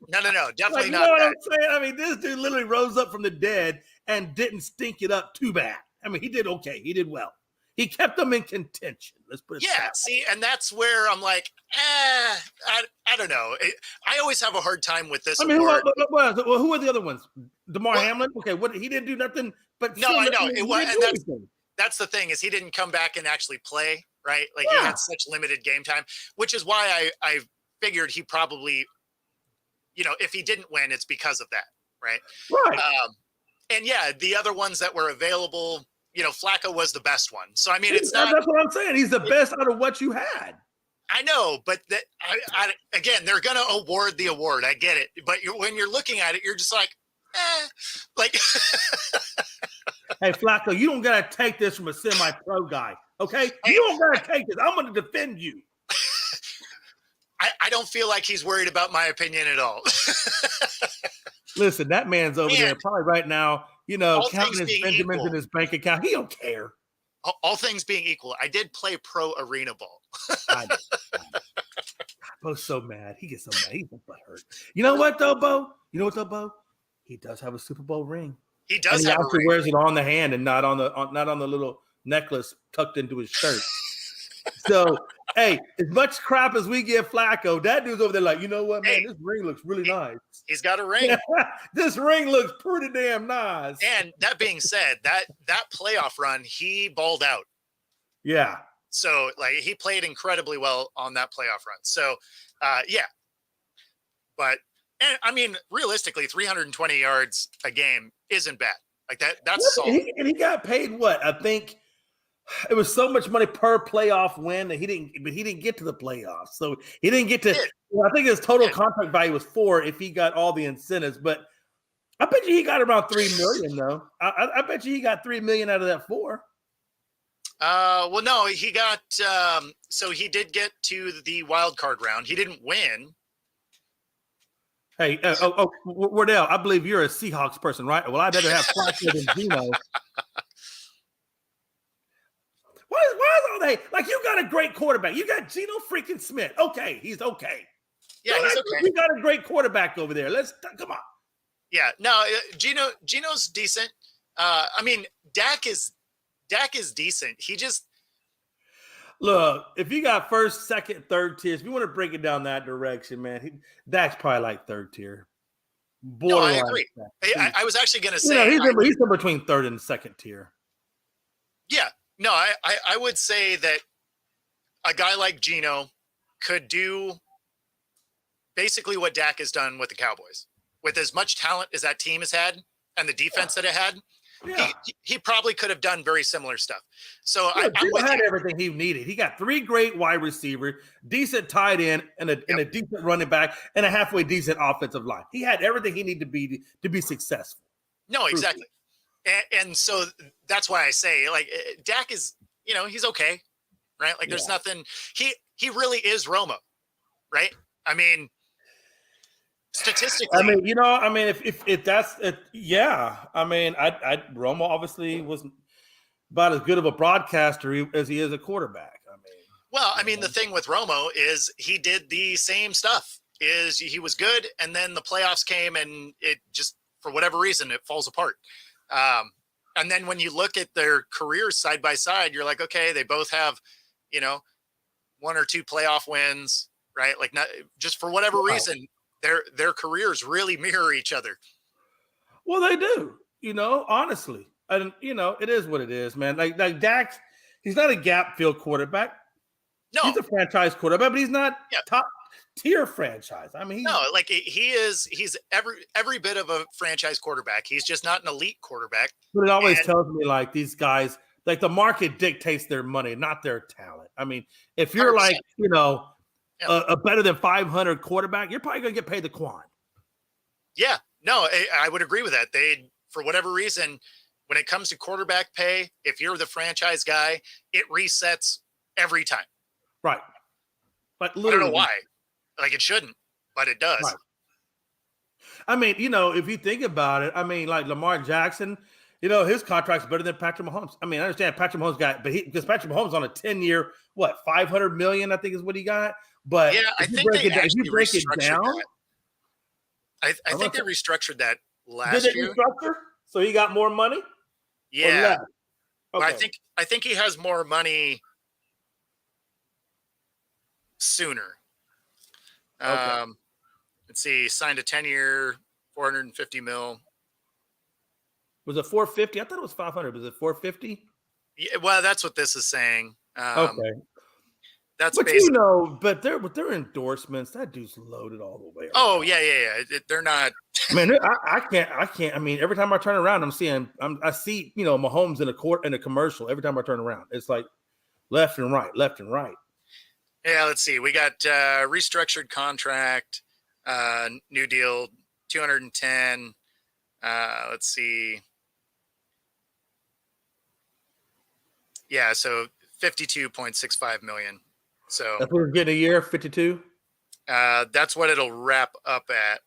definitely not. You know what that. I'm saying? I mean, this dude literally rose up from the dead and didn't stink it up too bad. I mean, he did okay. He did well. He kept them in contention. Let's put it. Yeah, see, and that's where I'm like, I don't know. I always have a hard time with this. I mean, who are the other ones? DeMar Hamlin. Okay, he didn't do nothing. But no, I know it was, and that's the thing is he didn't come back and actually play, right? Like he had such limited game time, which is why I figured he probably, if he didn't win, it's because of that, right? Right. And yeah, the other ones that were available, Flacco was the best one. So I mean, it's not. That's what I'm saying. He's the best out of what you had. I know, but again, they're going to award the award. I get it, but when you're looking at it, you're just like, like. Hey, Flacco, you don't got to take this from a semi-pro guy, okay? You don't got to take this. I'm going to defend you. I don't feel like he's worried about my opinion at all. Listen, that man's over there probably right now, counting his Benjamins in his bank account. He don't care. All things being equal, I did play pro arena ball. I know. Bo's so mad. He gets so mad. He's so butthurt. You know what, though, Bo? He does have a Super Bowl ring. He does. And he have actually a ring. wears it on the hand and not on the little necklace tucked into his shirt. So, hey, as much crap as we give Flacco, that dude's over there like, you know what, man, this ring looks really nice. He's got a ring. This ring looks pretty damn nice. And that being said, that playoff run, he balled out. Yeah. So, like, he played incredibly well on that playoff run. So, yeah. But, and I mean, realistically, 320 yards a game isn't bad. Like that's solid. And he got paid what? I think it was so much money per playoff win that he didn't get to the playoffs. So he didn't get to. I think his total contract value was 4 if he got all the incentives. But I bet you he got around $3 million though. I bet you he got $3 million out of that 4. Well, no, he got. So he did get to the wild card round. He didn't win. Hey, Wardell, I believe you're a Seahawks person, right? Well, I better have Flacco than Geno. Why is all they like? You got a great quarterback. You got Geno freaking Smith. Okay, he's okay. Yeah, he's okay. We got a great quarterback over there. Come on. Yeah, no, Geno's decent. I mean, Dak is decent. He just look. If you got first, second, third tiers, if you want to break it down that direction, man, Dak's probably like third tier. No, I agree. I was actually going to say he's in between third and second tier. Yeah. No, I would say that a guy like Geno could do basically what Dak has done with the Cowboys. With as much talent as that team has had and the defense that it had, he probably could have done very similar stuff. So Geno had everything he needed. He got 3 great wide receivers, decent tight end, and a decent running back, and a halfway decent offensive line. He had everything he needed to be successful. No, exactly. And so that's why I say, like, Dak is he's okay, right? Like there's Yeah. nothing. He really is Romo, right? I mean, statistically, if that's it, yeah. I mean, I Romo obviously wasn't about as good of a broadcaster as he is a quarterback. well, I mean, the thing with Romo is he did the same stuff. Is he was good, and then the playoffs came, and it just for whatever reason it falls apart. And then when you look at their careers side by side, you're like, okay, they both have, one or two playoff wins, right? Like not just for whatever reason, their careers really mirror each other. Well, they do, honestly. And it is what it is, man. Like Dak, he's not a gap field quarterback. No, He's a franchise quarterback, but he's not top tier franchise. I mean, no, like he's every bit of a franchise quarterback. He's just not an elite quarterback. But it always tells me like these guys, like the market dictates their money, not their talent. I mean, if you're 100%. like, a better than 500 quarterback, you're probably going to get paid the quan. Yeah, no, I would agree with that. They, for whatever reason, when it comes to quarterback pay, if you're the franchise guy, it resets every time. Right. Like literally. I don't know why. Like it shouldn't, but it does. Right. I mean, if you think about it, I mean, like Lamar Jackson, his contract's better than Patrick Mahomes. I mean, I understand Patrick Mahomes got, because Patrick Mahomes on a 10-year, $500 million, I think is what he got. But yeah, I think they actually restructured that. I think they restructured that last year. Did they restructure? So he got more money? Yeah. Okay. I think he has more money sooner. Okay. Let's see. Signed a 10-year, $450 million. Was it 450? I thought it was 500. Was it 450? Yeah. Well, that's what this is saying. Okay. That's but but their endorsements, that dude's loaded all the way around. Oh yeah. They're not. Man, I can't. I mean, every time I turn around, I see Mahomes in a commercial. Every time I turn around, it's like left and right. Yeah, let's see. We got restructured contract, new deal, 210. Let's see. Yeah, so 52.65 million. So that's what we're getting a year, 52. That's what it'll wrap up at.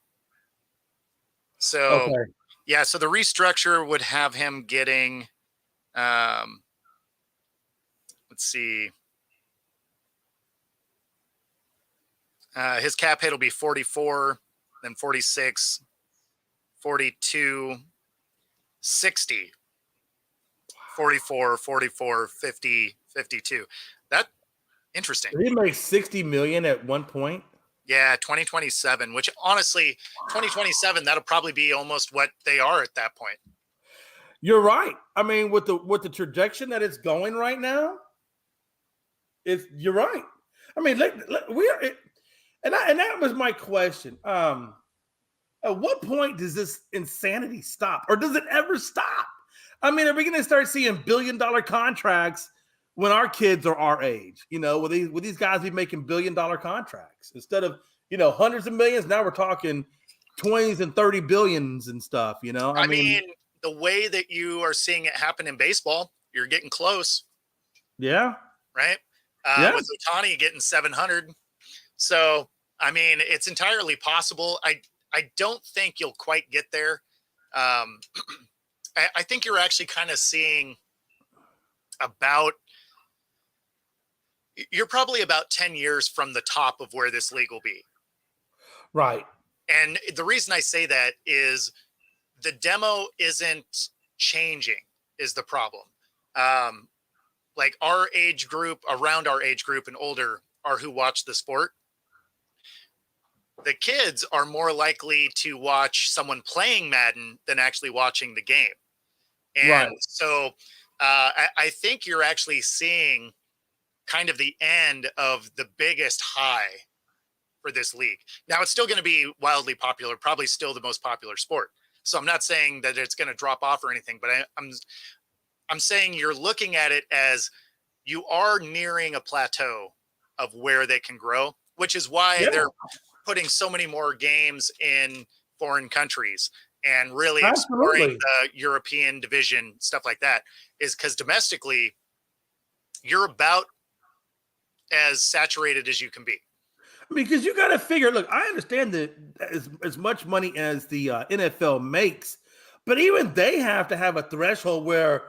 So yeah, so the restructure would have him getting, let's see. His cap hit will be 44, then 46, 42, 60, 44, 44, 50, 52. That interesting. Did he make 60 million at one point? Yeah, 2027, which honestly, 2027, that'll probably be almost what they are at that point. You're right. I mean, with the trajectory that it's going right now, you're right. I mean, we are. And that was my question. At what point does this insanity stop, or does it ever stop? I mean, are we going to start seeing $1 billion contracts when our kids are our age? Will these guys be making $1 billion contracts instead of hundreds of millions? Now we're talking 20s and 30 billions and stuff. I mean, the way that you are seeing it happen in baseball, you're getting close. Yeah. Right. With Ohtani getting 700. So, I mean, it's entirely possible. I don't think you'll quite get there. I think you're actually kind of seeing you're probably about 10 years from the top of where this league will be. Right. And the reason I say that is the demo isn't changing is the problem. Like our age group, around our age group and older are who watch the sport. The kids are more likely to watch someone playing Madden than actually watching the game. And so I think you're actually seeing kind of the end of the biggest high for this league. Now it's still going to be wildly popular, probably still the most popular sport. So I'm not saying that it's going to drop off or anything, but I'm saying you're looking at it as you are nearing a plateau of where they can grow, which is why they're putting so many more games in foreign countries and really exploring the European division, stuff like that, is because domestically you're about as saturated as you can be. Because you got to figure, look, I understand that as much money as the NFL makes, but even they have to have a threshold where,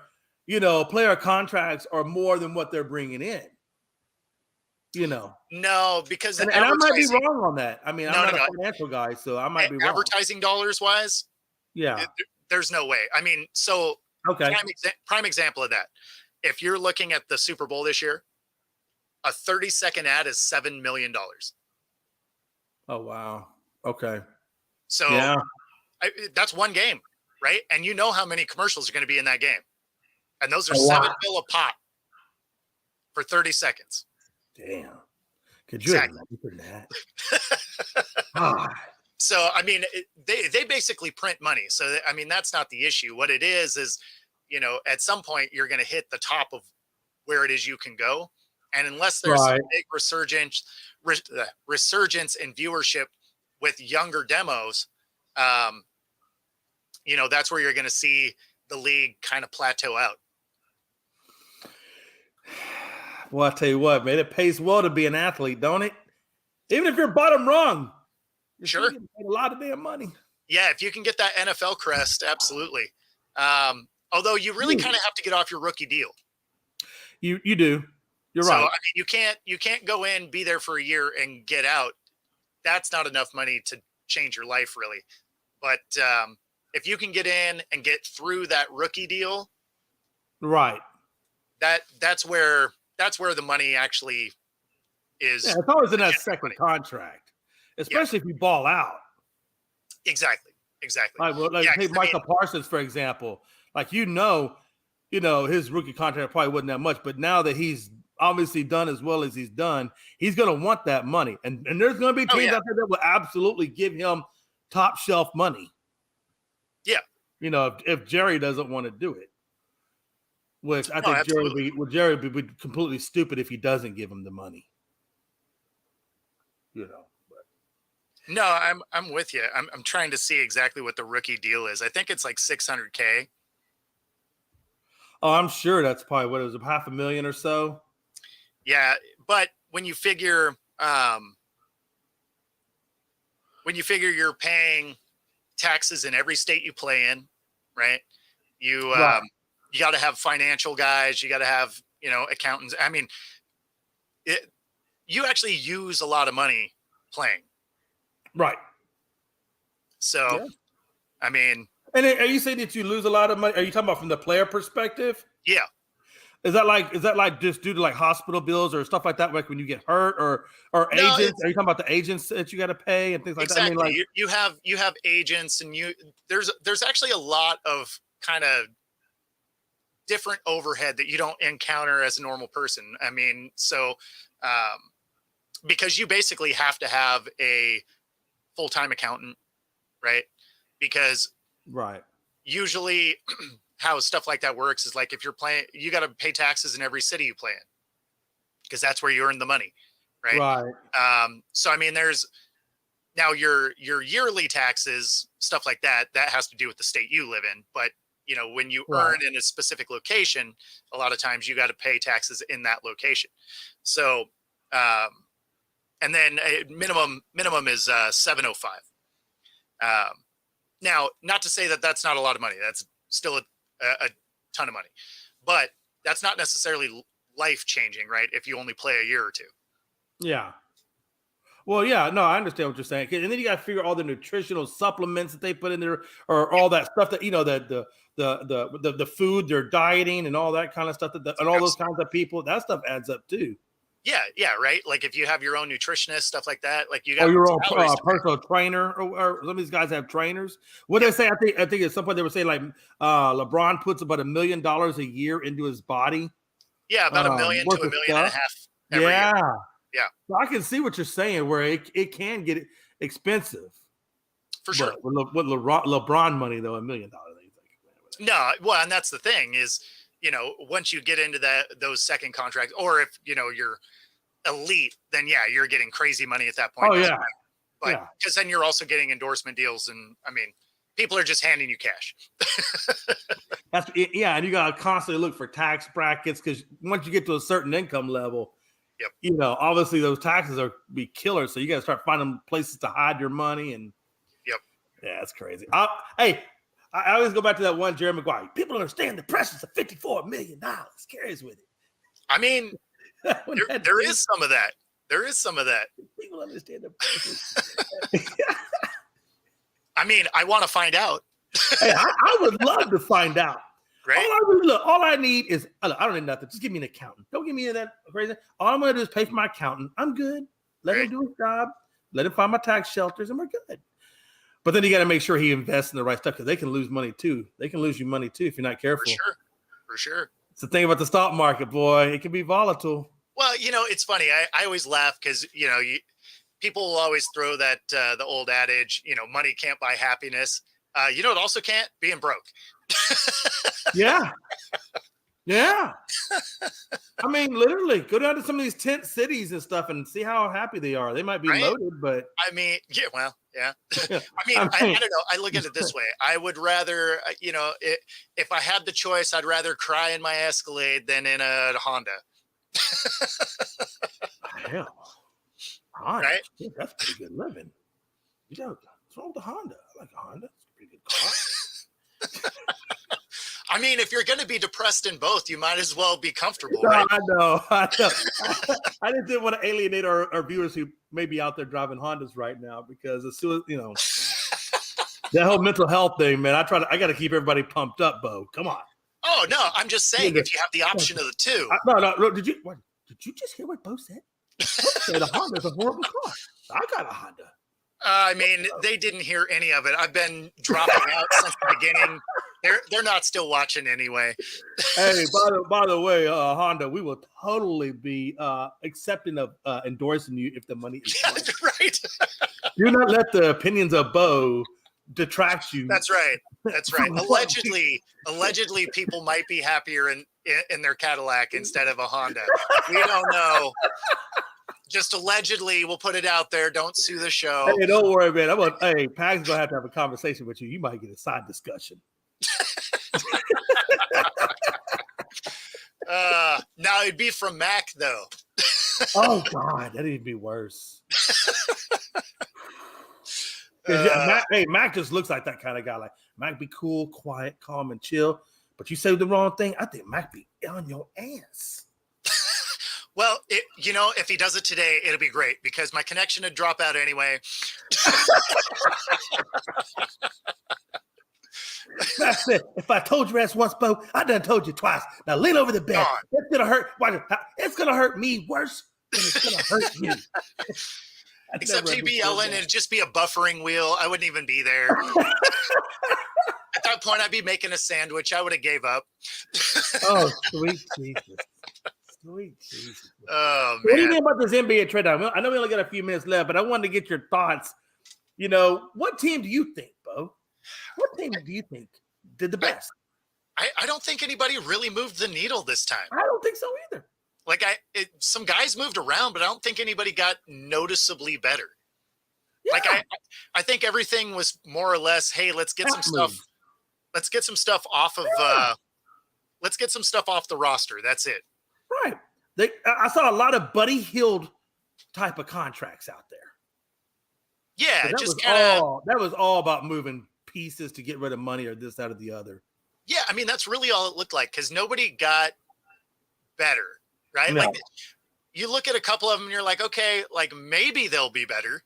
player contracts are more than what they're bringing in, No, because the And I might be advertising, wrong on that. I mean, I'm not a financial guy, so I might be wrong. advertising dollars wise, Yeah. there's no way. I mean, so Okay. prime example of that. If you're looking at the Super Bowl this year, a 30-second ad is $7 million. Oh, wow. Okay. So Yeah. that's one game, right? And you know how many commercials are going to be in that game. And those are A lot. $7 million a pop for 30 seconds. Damn. Could you imagine that? God. So, I mean, they basically print money. So, I mean, that's not the issue. What it is, at some point you're going to hit the top of where it is you can go. And unless there's a big resurgence in viewership with younger demos, that's where you're going to see the league kind of plateau out. Well, I tell you what, man, it pays well to be an athlete, don't it? Even if you're bottom rung, you're sure, getting paid a lot of damn money. Yeah, if you can get that NFL crest, absolutely. Although you really kind of have to get off your rookie deal. You do. You're right. I mean, you can't go in, be there for a year, and get out. That's not enough money to change your life, really. But if you can get in and get through that rookie deal, right? That's where the money actually is. Yeah, it's always in that second contract, especially if you ball out. Exactly. Take Michael Parsons, for example. Like, his rookie contract probably wasn't that much, but now that he's obviously done as well as he's done, he's going to want that money. And there's going to be teams out there that will absolutely give him top shelf money. Yeah. If Jerry doesn't want to do it, which I think Jerry would be completely stupid if he doesn't give him the money. No, I'm with you. I'm trying to see exactly what the rookie deal is. I think it's like $600K. Oh, I'm sure that's probably what it was, $500,000 or so. Yeah, but when you figure you're paying taxes in every state you play in, right? You got to have financial guys. You got to have accountants. I mean, you actually use a lot of money playing. Right. So, I mean. And are you saying that you lose a lot of money? Are you talking about from the player perspective? Yeah. Is that like just due to like hospital bills or stuff like that, like when you get hurt or agents? Are you talking about the agents that you got to pay and things like that? I mean, like, you have agents, and there's actually a lot of kind of different overhead that you don't encounter as a normal person. I mean, so because you basically have to have a full-time accountant, right? Because usually how stuff like that works is like if you're playing, you got to pay taxes in every city you play in because that's where you earn the money, right? So I mean, there's now your yearly taxes, stuff like that has to do with the state you live in. But when you earn in a specific location, a lot of times you got to pay taxes in that location. So and then minimum is 705. Now, not to say that that's not a lot of money. That's still a ton of money, but that's not necessarily life changing, right? If you only play a year or two. Yeah. Well, yeah, no, I understand what you're saying. And then you got to figure all the nutritional supplements that they put in there, or all that stuff that the food they're dieting and all that kind of stuff and all those kinds of people. That stuff adds up too. Yeah, right. Like if you have your own nutritionist, stuff like that, like you got your own personal trainer, or some of these guys have trainers. What they say, I think at some point they were saying like LeBron puts about $1 million a year into his body. Yeah, about $1 million to $1.5 million every year. Yeah. So I can see what you're saying, where it can get expensive. For sure. But with LeBron money though, $1 million. No, well, and that's the thing is, once you get into those second contracts, or if you're elite, then you're getting crazy money at that point. Oh yeah, but because then you're also getting endorsement deals, and I mean, People are just handing you cash. Yeah, and you gotta constantly look for tax brackets because once you get to a certain income level, obviously those taxes are be killers. So you gotta start finding places to hide your money, and yeah, it's crazy. I always go back to that one Jerry Maguire. People don't understand the pressures of $54 million carries with it. I mean, there is some of that. There is some of that. People understand the pressures. I mean, I want to find out. Hey, I would love to find out. Right? All I need is, I don't need nothing. Just give me an accountant. Don't give me that crazy. All I'm going to do is pay for my accountant. I'm good. Let him do his job. Let him find my tax shelters, and we're good. But then you got to make sure he invests in the right stuff because they can lose money too. They can lose you money too if you're not careful. For sure. It's the thing about the stock market, boy. It can be volatile. Well, it's funny. I always laugh because, people will always throw that the old adage, money can't buy happiness. It also can't? Being broke. Yeah. Yeah. I mean, literally, go down to some of these tent cities and stuff and see how happy they are. They might be loaded, but I mean, yeah. I don't know. I look at it this way. I would rather, if I had the choice, I'd rather cry in my Escalade than in a Honda. Hell, Honda. Right? Yeah, that's pretty good living. What's wrong with the Honda? I like a Honda. It's a pretty good car. I mean, if you're going to be depressed in both, you might as well be comfortable, No, right? I know. I just didn't want to alienate our viewers who may be out there driving Hondas right now because as soon as, that whole mental health thing, man, I got to keep everybody pumped up, Bo. Come on. Oh, no, I'm just saying if you have the option of the two. No. Did you just hear what Bo said? Bo said a Honda is a horrible car. I got a Honda. I mean, they didn't hear any of it. I've been dropping out since the beginning. They're not still watching anyway. Hey, by the way, Honda, we will totally be accepting of endorsing you if the money is right. Do not let the opinions of Bo detract you. That's right. Allegedly, people might be happier in their Cadillac instead of a Honda. We don't know. Just allegedly, we'll put it out there. Don't sue the show. Hey, don't worry, man. Pag's gonna have to have a conversation with you. You might get a side discussion. Now it'd be from Mac though. Oh God, that'd even be worse. Mac just looks like that kind of guy. Like Mac be cool, quiet, calm, and chill. But you say the wrong thing, I think Mac be on your ass. Well, if he does it today, it'll be great because my connection would drop out anyway. Mac said, if I told your ass once, Bo, I done told you twice. Now lean over the bed. It's gonna hurt. It's gonna hurt me worse than it's gonna hurt you. Except he'd be yelling and it'd just be a buffering wheel. I wouldn't even be there. At that point, I'd be making a sandwich. I would have gave up. Oh, sweet Jesus. Sweet Jesus. Oh, man. What do you think about this NBA trade? I know we only got a few minutes left, but I wanted to get your thoughts. What team do you think, Bo? What team do you think did the best? I don't think anybody really moved the needle this time. I don't think so either. Like some guys moved around, but I don't think anybody got noticeably better. Yeah. Like I think everything was more or less, hey, let's get some stuff. Let's get some stuff off of. Let's get some stuff off the roster. That's it. Right. I saw a lot of Buddy Hield type of contracts out there. Yeah, that was all about moving pieces to get rid of money or this, that, or the other. Yeah, I mean that's really all it looked like because nobody got better, right? No. Like you look at a couple of them and you're like, okay, like maybe they'll be better.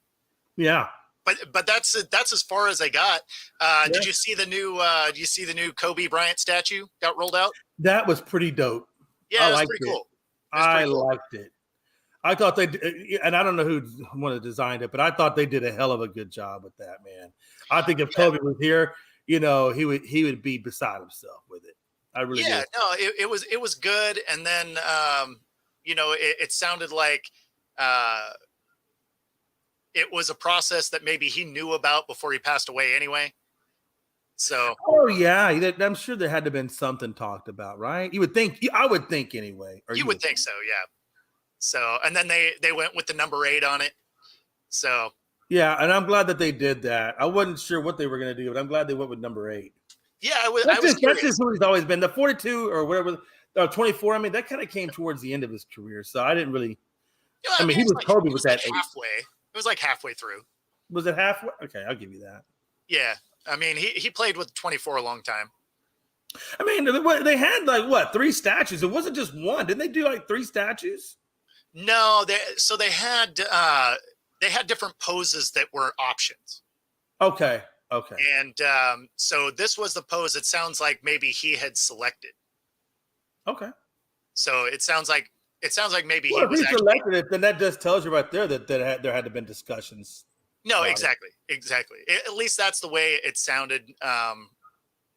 Yeah. But that's as far as I got. Did you see the new Kobe Bryant statue got rolled out? That was pretty dope. Yeah, it was pretty cool. I liked it. I thought and I don't know who designed it, but I thought they did a hell of a good job with that, man. I think if Kobe was here, he would be beside himself with it. I really did. No, it was good. And then it sounded like it was a process that maybe he knew about before he passed away anyway. So, I'm sure there had to have been something talked about, right? You would think, I would think anyway. You would think so, yeah. So, and then they went with the number 8 on it. So, Yeah, and I'm glad that they did that. I wasn't sure what they were going to do, but I'm glad they went with number 8. Yeah, I was That's curious. just who he's always been. The 42 or whatever, 24. I mean, that kind of came towards the end of his career, so I didn't really. You know, I mean, he was Kobe with that 8. halfway. It was like halfway through. Was it halfway? Okay, I'll give you that. Yeah, I mean, he played with 24 a long time. I mean, they had like what 3 statues? It wasn't just one. Didn't they do like 3 statues? No, they had different poses that were options. Okay. And so this was the pose. It sounds like maybe he had selected. Okay. So it sounds like maybe he was selected it. Then that just tells you right there that there had to have been discussions. No, exactly. At least that's the way it sounded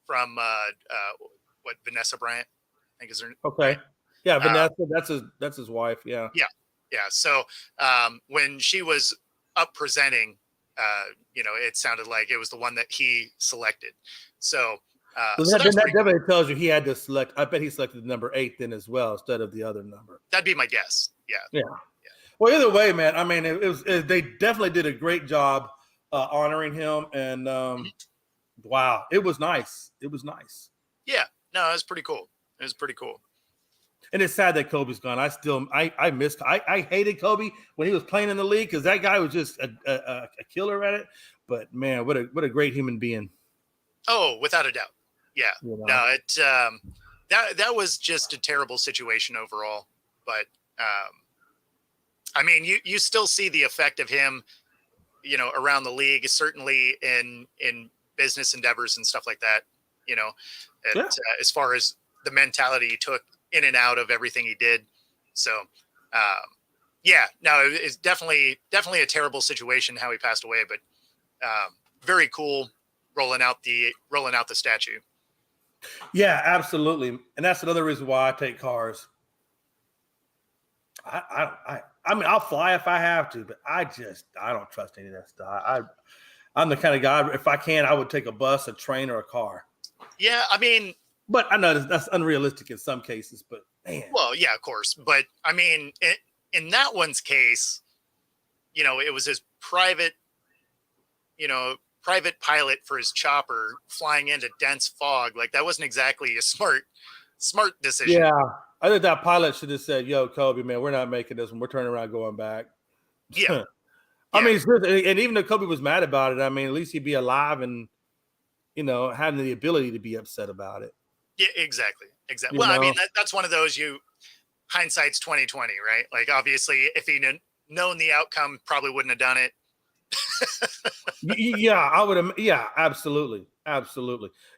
from what Vanessa Bryant, I think is her. Okay. Yeah, Vanessa. That's his wife. Yeah. Yeah. So when she was up presenting, it sounded like it was the one that he selected. So that definitely tells you he had to select. I bet he selected the number 8 then as well instead of the other number. That'd be my guess. Yeah. Well, either way, man. I mean, they definitely did a great job honoring him, and wow, it was nice. Yeah. No, it was pretty cool. And it's sad that Kobe's gone. I missed. I hated Kobe when he was playing in the league because that guy was just a killer at it. But man, what a great human being. Oh, without a doubt. Yeah. No, that was just a terrible situation overall. But I mean, you still see the effect of him, around the league, certainly in business endeavors and stuff like that. As far as the mentality he took in and out of everything he did. So, it's definitely a terrible situation how he passed away, but very cool rolling out the statue. Yeah, absolutely. And that's another reason why I take cars. I mean, I'll fly if I have to, but I don't trust any of that stuff. I'm the kind of guy, if I can, I would take a bus, a train, or a car. Yeah, I mean, but I know that's unrealistic in some cases, but man. Well, yeah, of course. But I mean, in that one's case, it was his private pilot for his chopper flying into dense fog. Like that wasn't exactly a smart decision. Yeah. I think that pilot should have said, "Yo, Kobe, man, we're not making this one. We're turning around going back." Yeah. I mean, and even though Kobe was mad about it, I mean, at least he'd be alive and, having the ability to be upset about it. Yeah, exactly. Well, I mean, that's one of those hindsight's 20/20, right? Like, obviously, if he'd known the outcome, probably wouldn't have done it. Yeah, I would have. Yeah, absolutely. And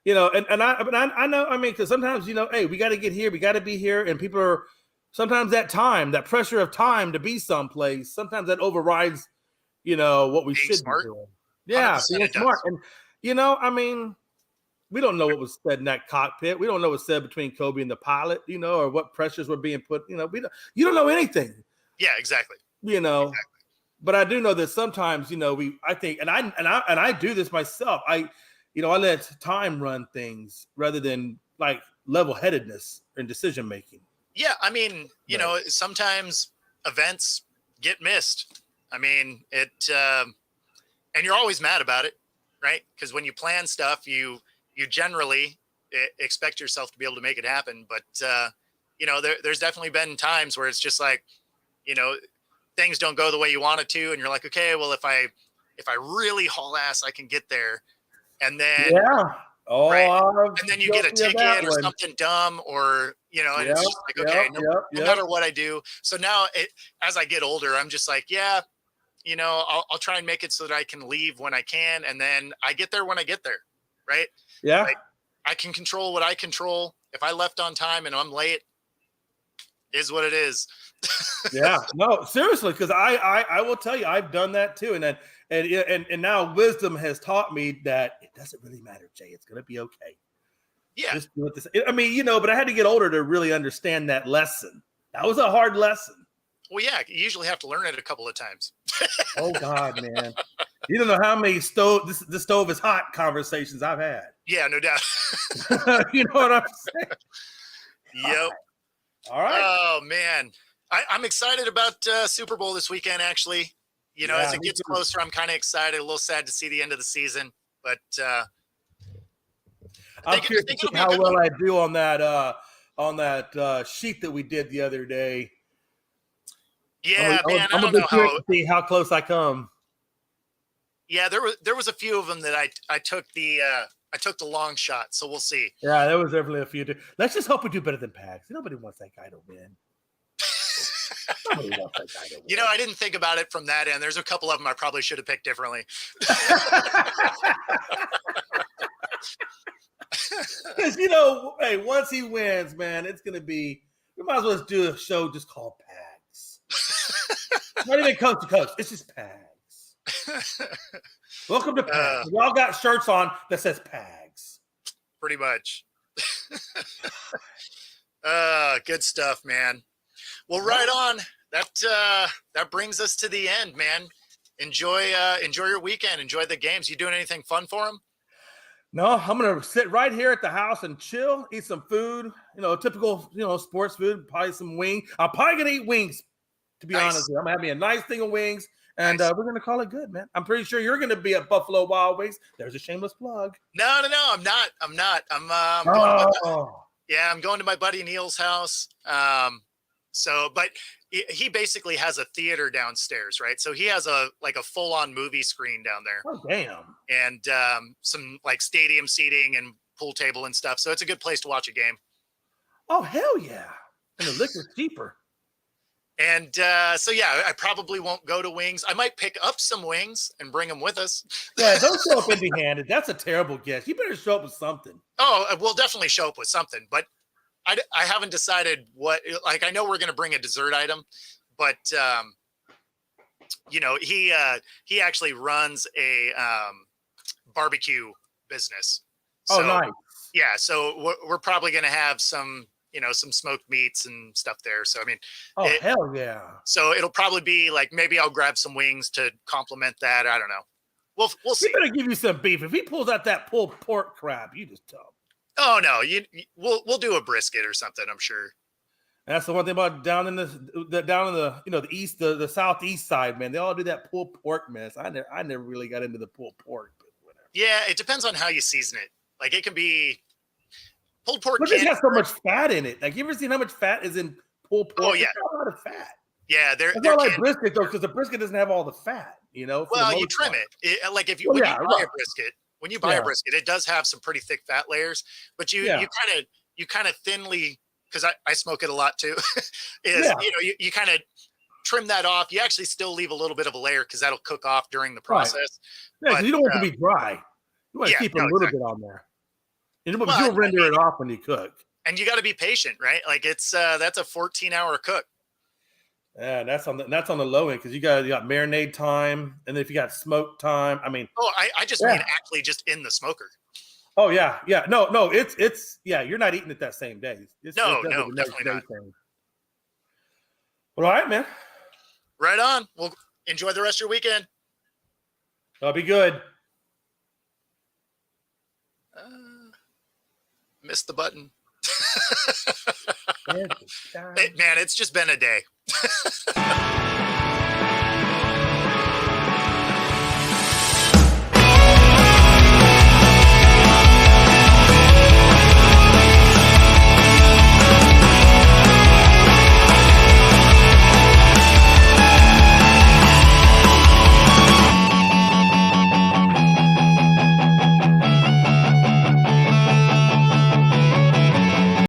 I know. I mean, because sometimes hey, we got to get here, we got to be here, and people are sometimes that pressure of time to be someplace. Sometimes that overrides, what we should be doing. Yeah, being smart, and I mean, we don't know what was said in that cockpit. We don't know what was said between Kobe and the pilot, or what pressures were being put. You don't know anything. Yeah, exactly. Exactly. But I do know that sometimes, I think, and I do this myself. I let time run things rather than like level-headedness and decision making. Yeah, I mean, sometimes events get missed. I mean, and you're always mad about it, right? Because when you plan stuff, you generally expect yourself to be able to make it happen. But there's definitely been times where it's just like, things don't go the way you want it to, and you're like, okay, well, if I really haul ass, I can get there. And then and then you get a ticket or something dumb, or and it's just like, okay, no matter what I do. So now as I get older, I'm just like, yeah, I'll try and make it so that I can leave when I can, and then I get there when I get there, right? Yeah, like, I can control what I control. If I left on time and I'm late, is what it is. Yeah, no, seriously, because I will tell you, I've done that too, and now wisdom has taught me that it doesn't really matter, Jay. It's gonna be okay. Yeah, just do it I mean, but I had to get older to really understand that lesson. That was a hard lesson. Well, yeah, you usually have to learn it a couple of times. Oh God, man, you don't know how many the stove is hot conversations I've had. Yeah, no doubt. You know what I'm saying? Yep. All right. Oh man. I'm excited about Super Bowl this weekend, actually. As it gets closer, I'm kind of excited, a little sad to see the end of the season, but I'm curious to see how well I do on that sheet that we did the other day. Yeah, man, I'm gonna be curious to see how close I come. Yeah, there was a few of them that I took the long shot, so we'll see. Yeah, there was definitely a few. Let's just hope we do better than Pags. Nobody wants that guy to win. Nobody wants that guy to win. I didn't think about it from that end. There's a couple of them I probably should have picked differently. Because hey, once he wins, man, it's gonna be. We might as well just do a show just called Pags. Not even coast to coast. It's just Pags. Welcome to Pags. We all got shirts on that says Pags. Pretty much. Good stuff, man. Well, right on. That brings us to the end, man. Enjoy your weekend. Enjoy the games. You doing anything fun for them? No, I'm gonna sit right here at the house and chill, eat some food. Typical, sports food. Probably some wings. I'm probably gonna eat wings. To be honest with you, I'm gonna have me a nice thing of wings, and we're gonna call it good, man. I'm pretty sure you're gonna be at Buffalo Wild Wings. There's a shameless plug. No, I'm not. I'm going to my buddy Neil's house. But he basically has a theater downstairs, right? So he has a full-on movie screen down there. Oh, damn. And some stadium seating and pool table and stuff. So it's a good place to watch a game. Oh, hell yeah. And the liquor's cheaper. And I probably won't go to wings. I might pick up some wings and bring them with us. Yeah, don't show up empty-handed. That's a terrible guess. You better show up with something. Oh, we'll definitely show up with something. But I haven't decided what, I know we're going to bring a dessert item, but, he actually runs a barbecue business. So, nice. Yeah. So we're probably going to have some smoked meats and stuff there. So, I mean, hell yeah. So it'll probably be maybe I'll grab some wings to complement that. I don't know. We'll see. He better give you some beef. If he pulls out that pulled pork crap, you just tell him. Oh no, we'll do a brisket or something, I'm sure. That's the one thing about down in the east, the southeast side, man. They all do that pulled pork mess. I never really got into the pulled pork, but whatever. Yeah, it depends on how you season it. It can be pulled pork. But it has so much fat in it. You ever seen how much fat is in pulled pork? Oh yeah, a lot of fat. Yeah, they're like brisket though, because the brisket doesn't have all the fat. Well, you trim it. If you when you buy a brisket, it does have some pretty thick fat layers, but you kind of thinly, because I smoke it a lot too. You kind of trim that off. You actually still leave a little bit of a layer because that'll cook off during the process. Right. Yeah, you don't want it to be dry. You want to keep a little bit on there. You'll render it off when you cook. And you got to be patient, right? It's that's a 14-hour cook. Yeah, that's on the low end because you got marinade time, and then if you got smoke time, I mean. Oh, I just mean actually just in the smoker. Oh yeah. No, it's you're not eating it that same day. No, definitely not. Well, all right, man. Right on. Well, enjoy the rest of your weekend. I'll be good. Missed the button. Man, it's just been a day.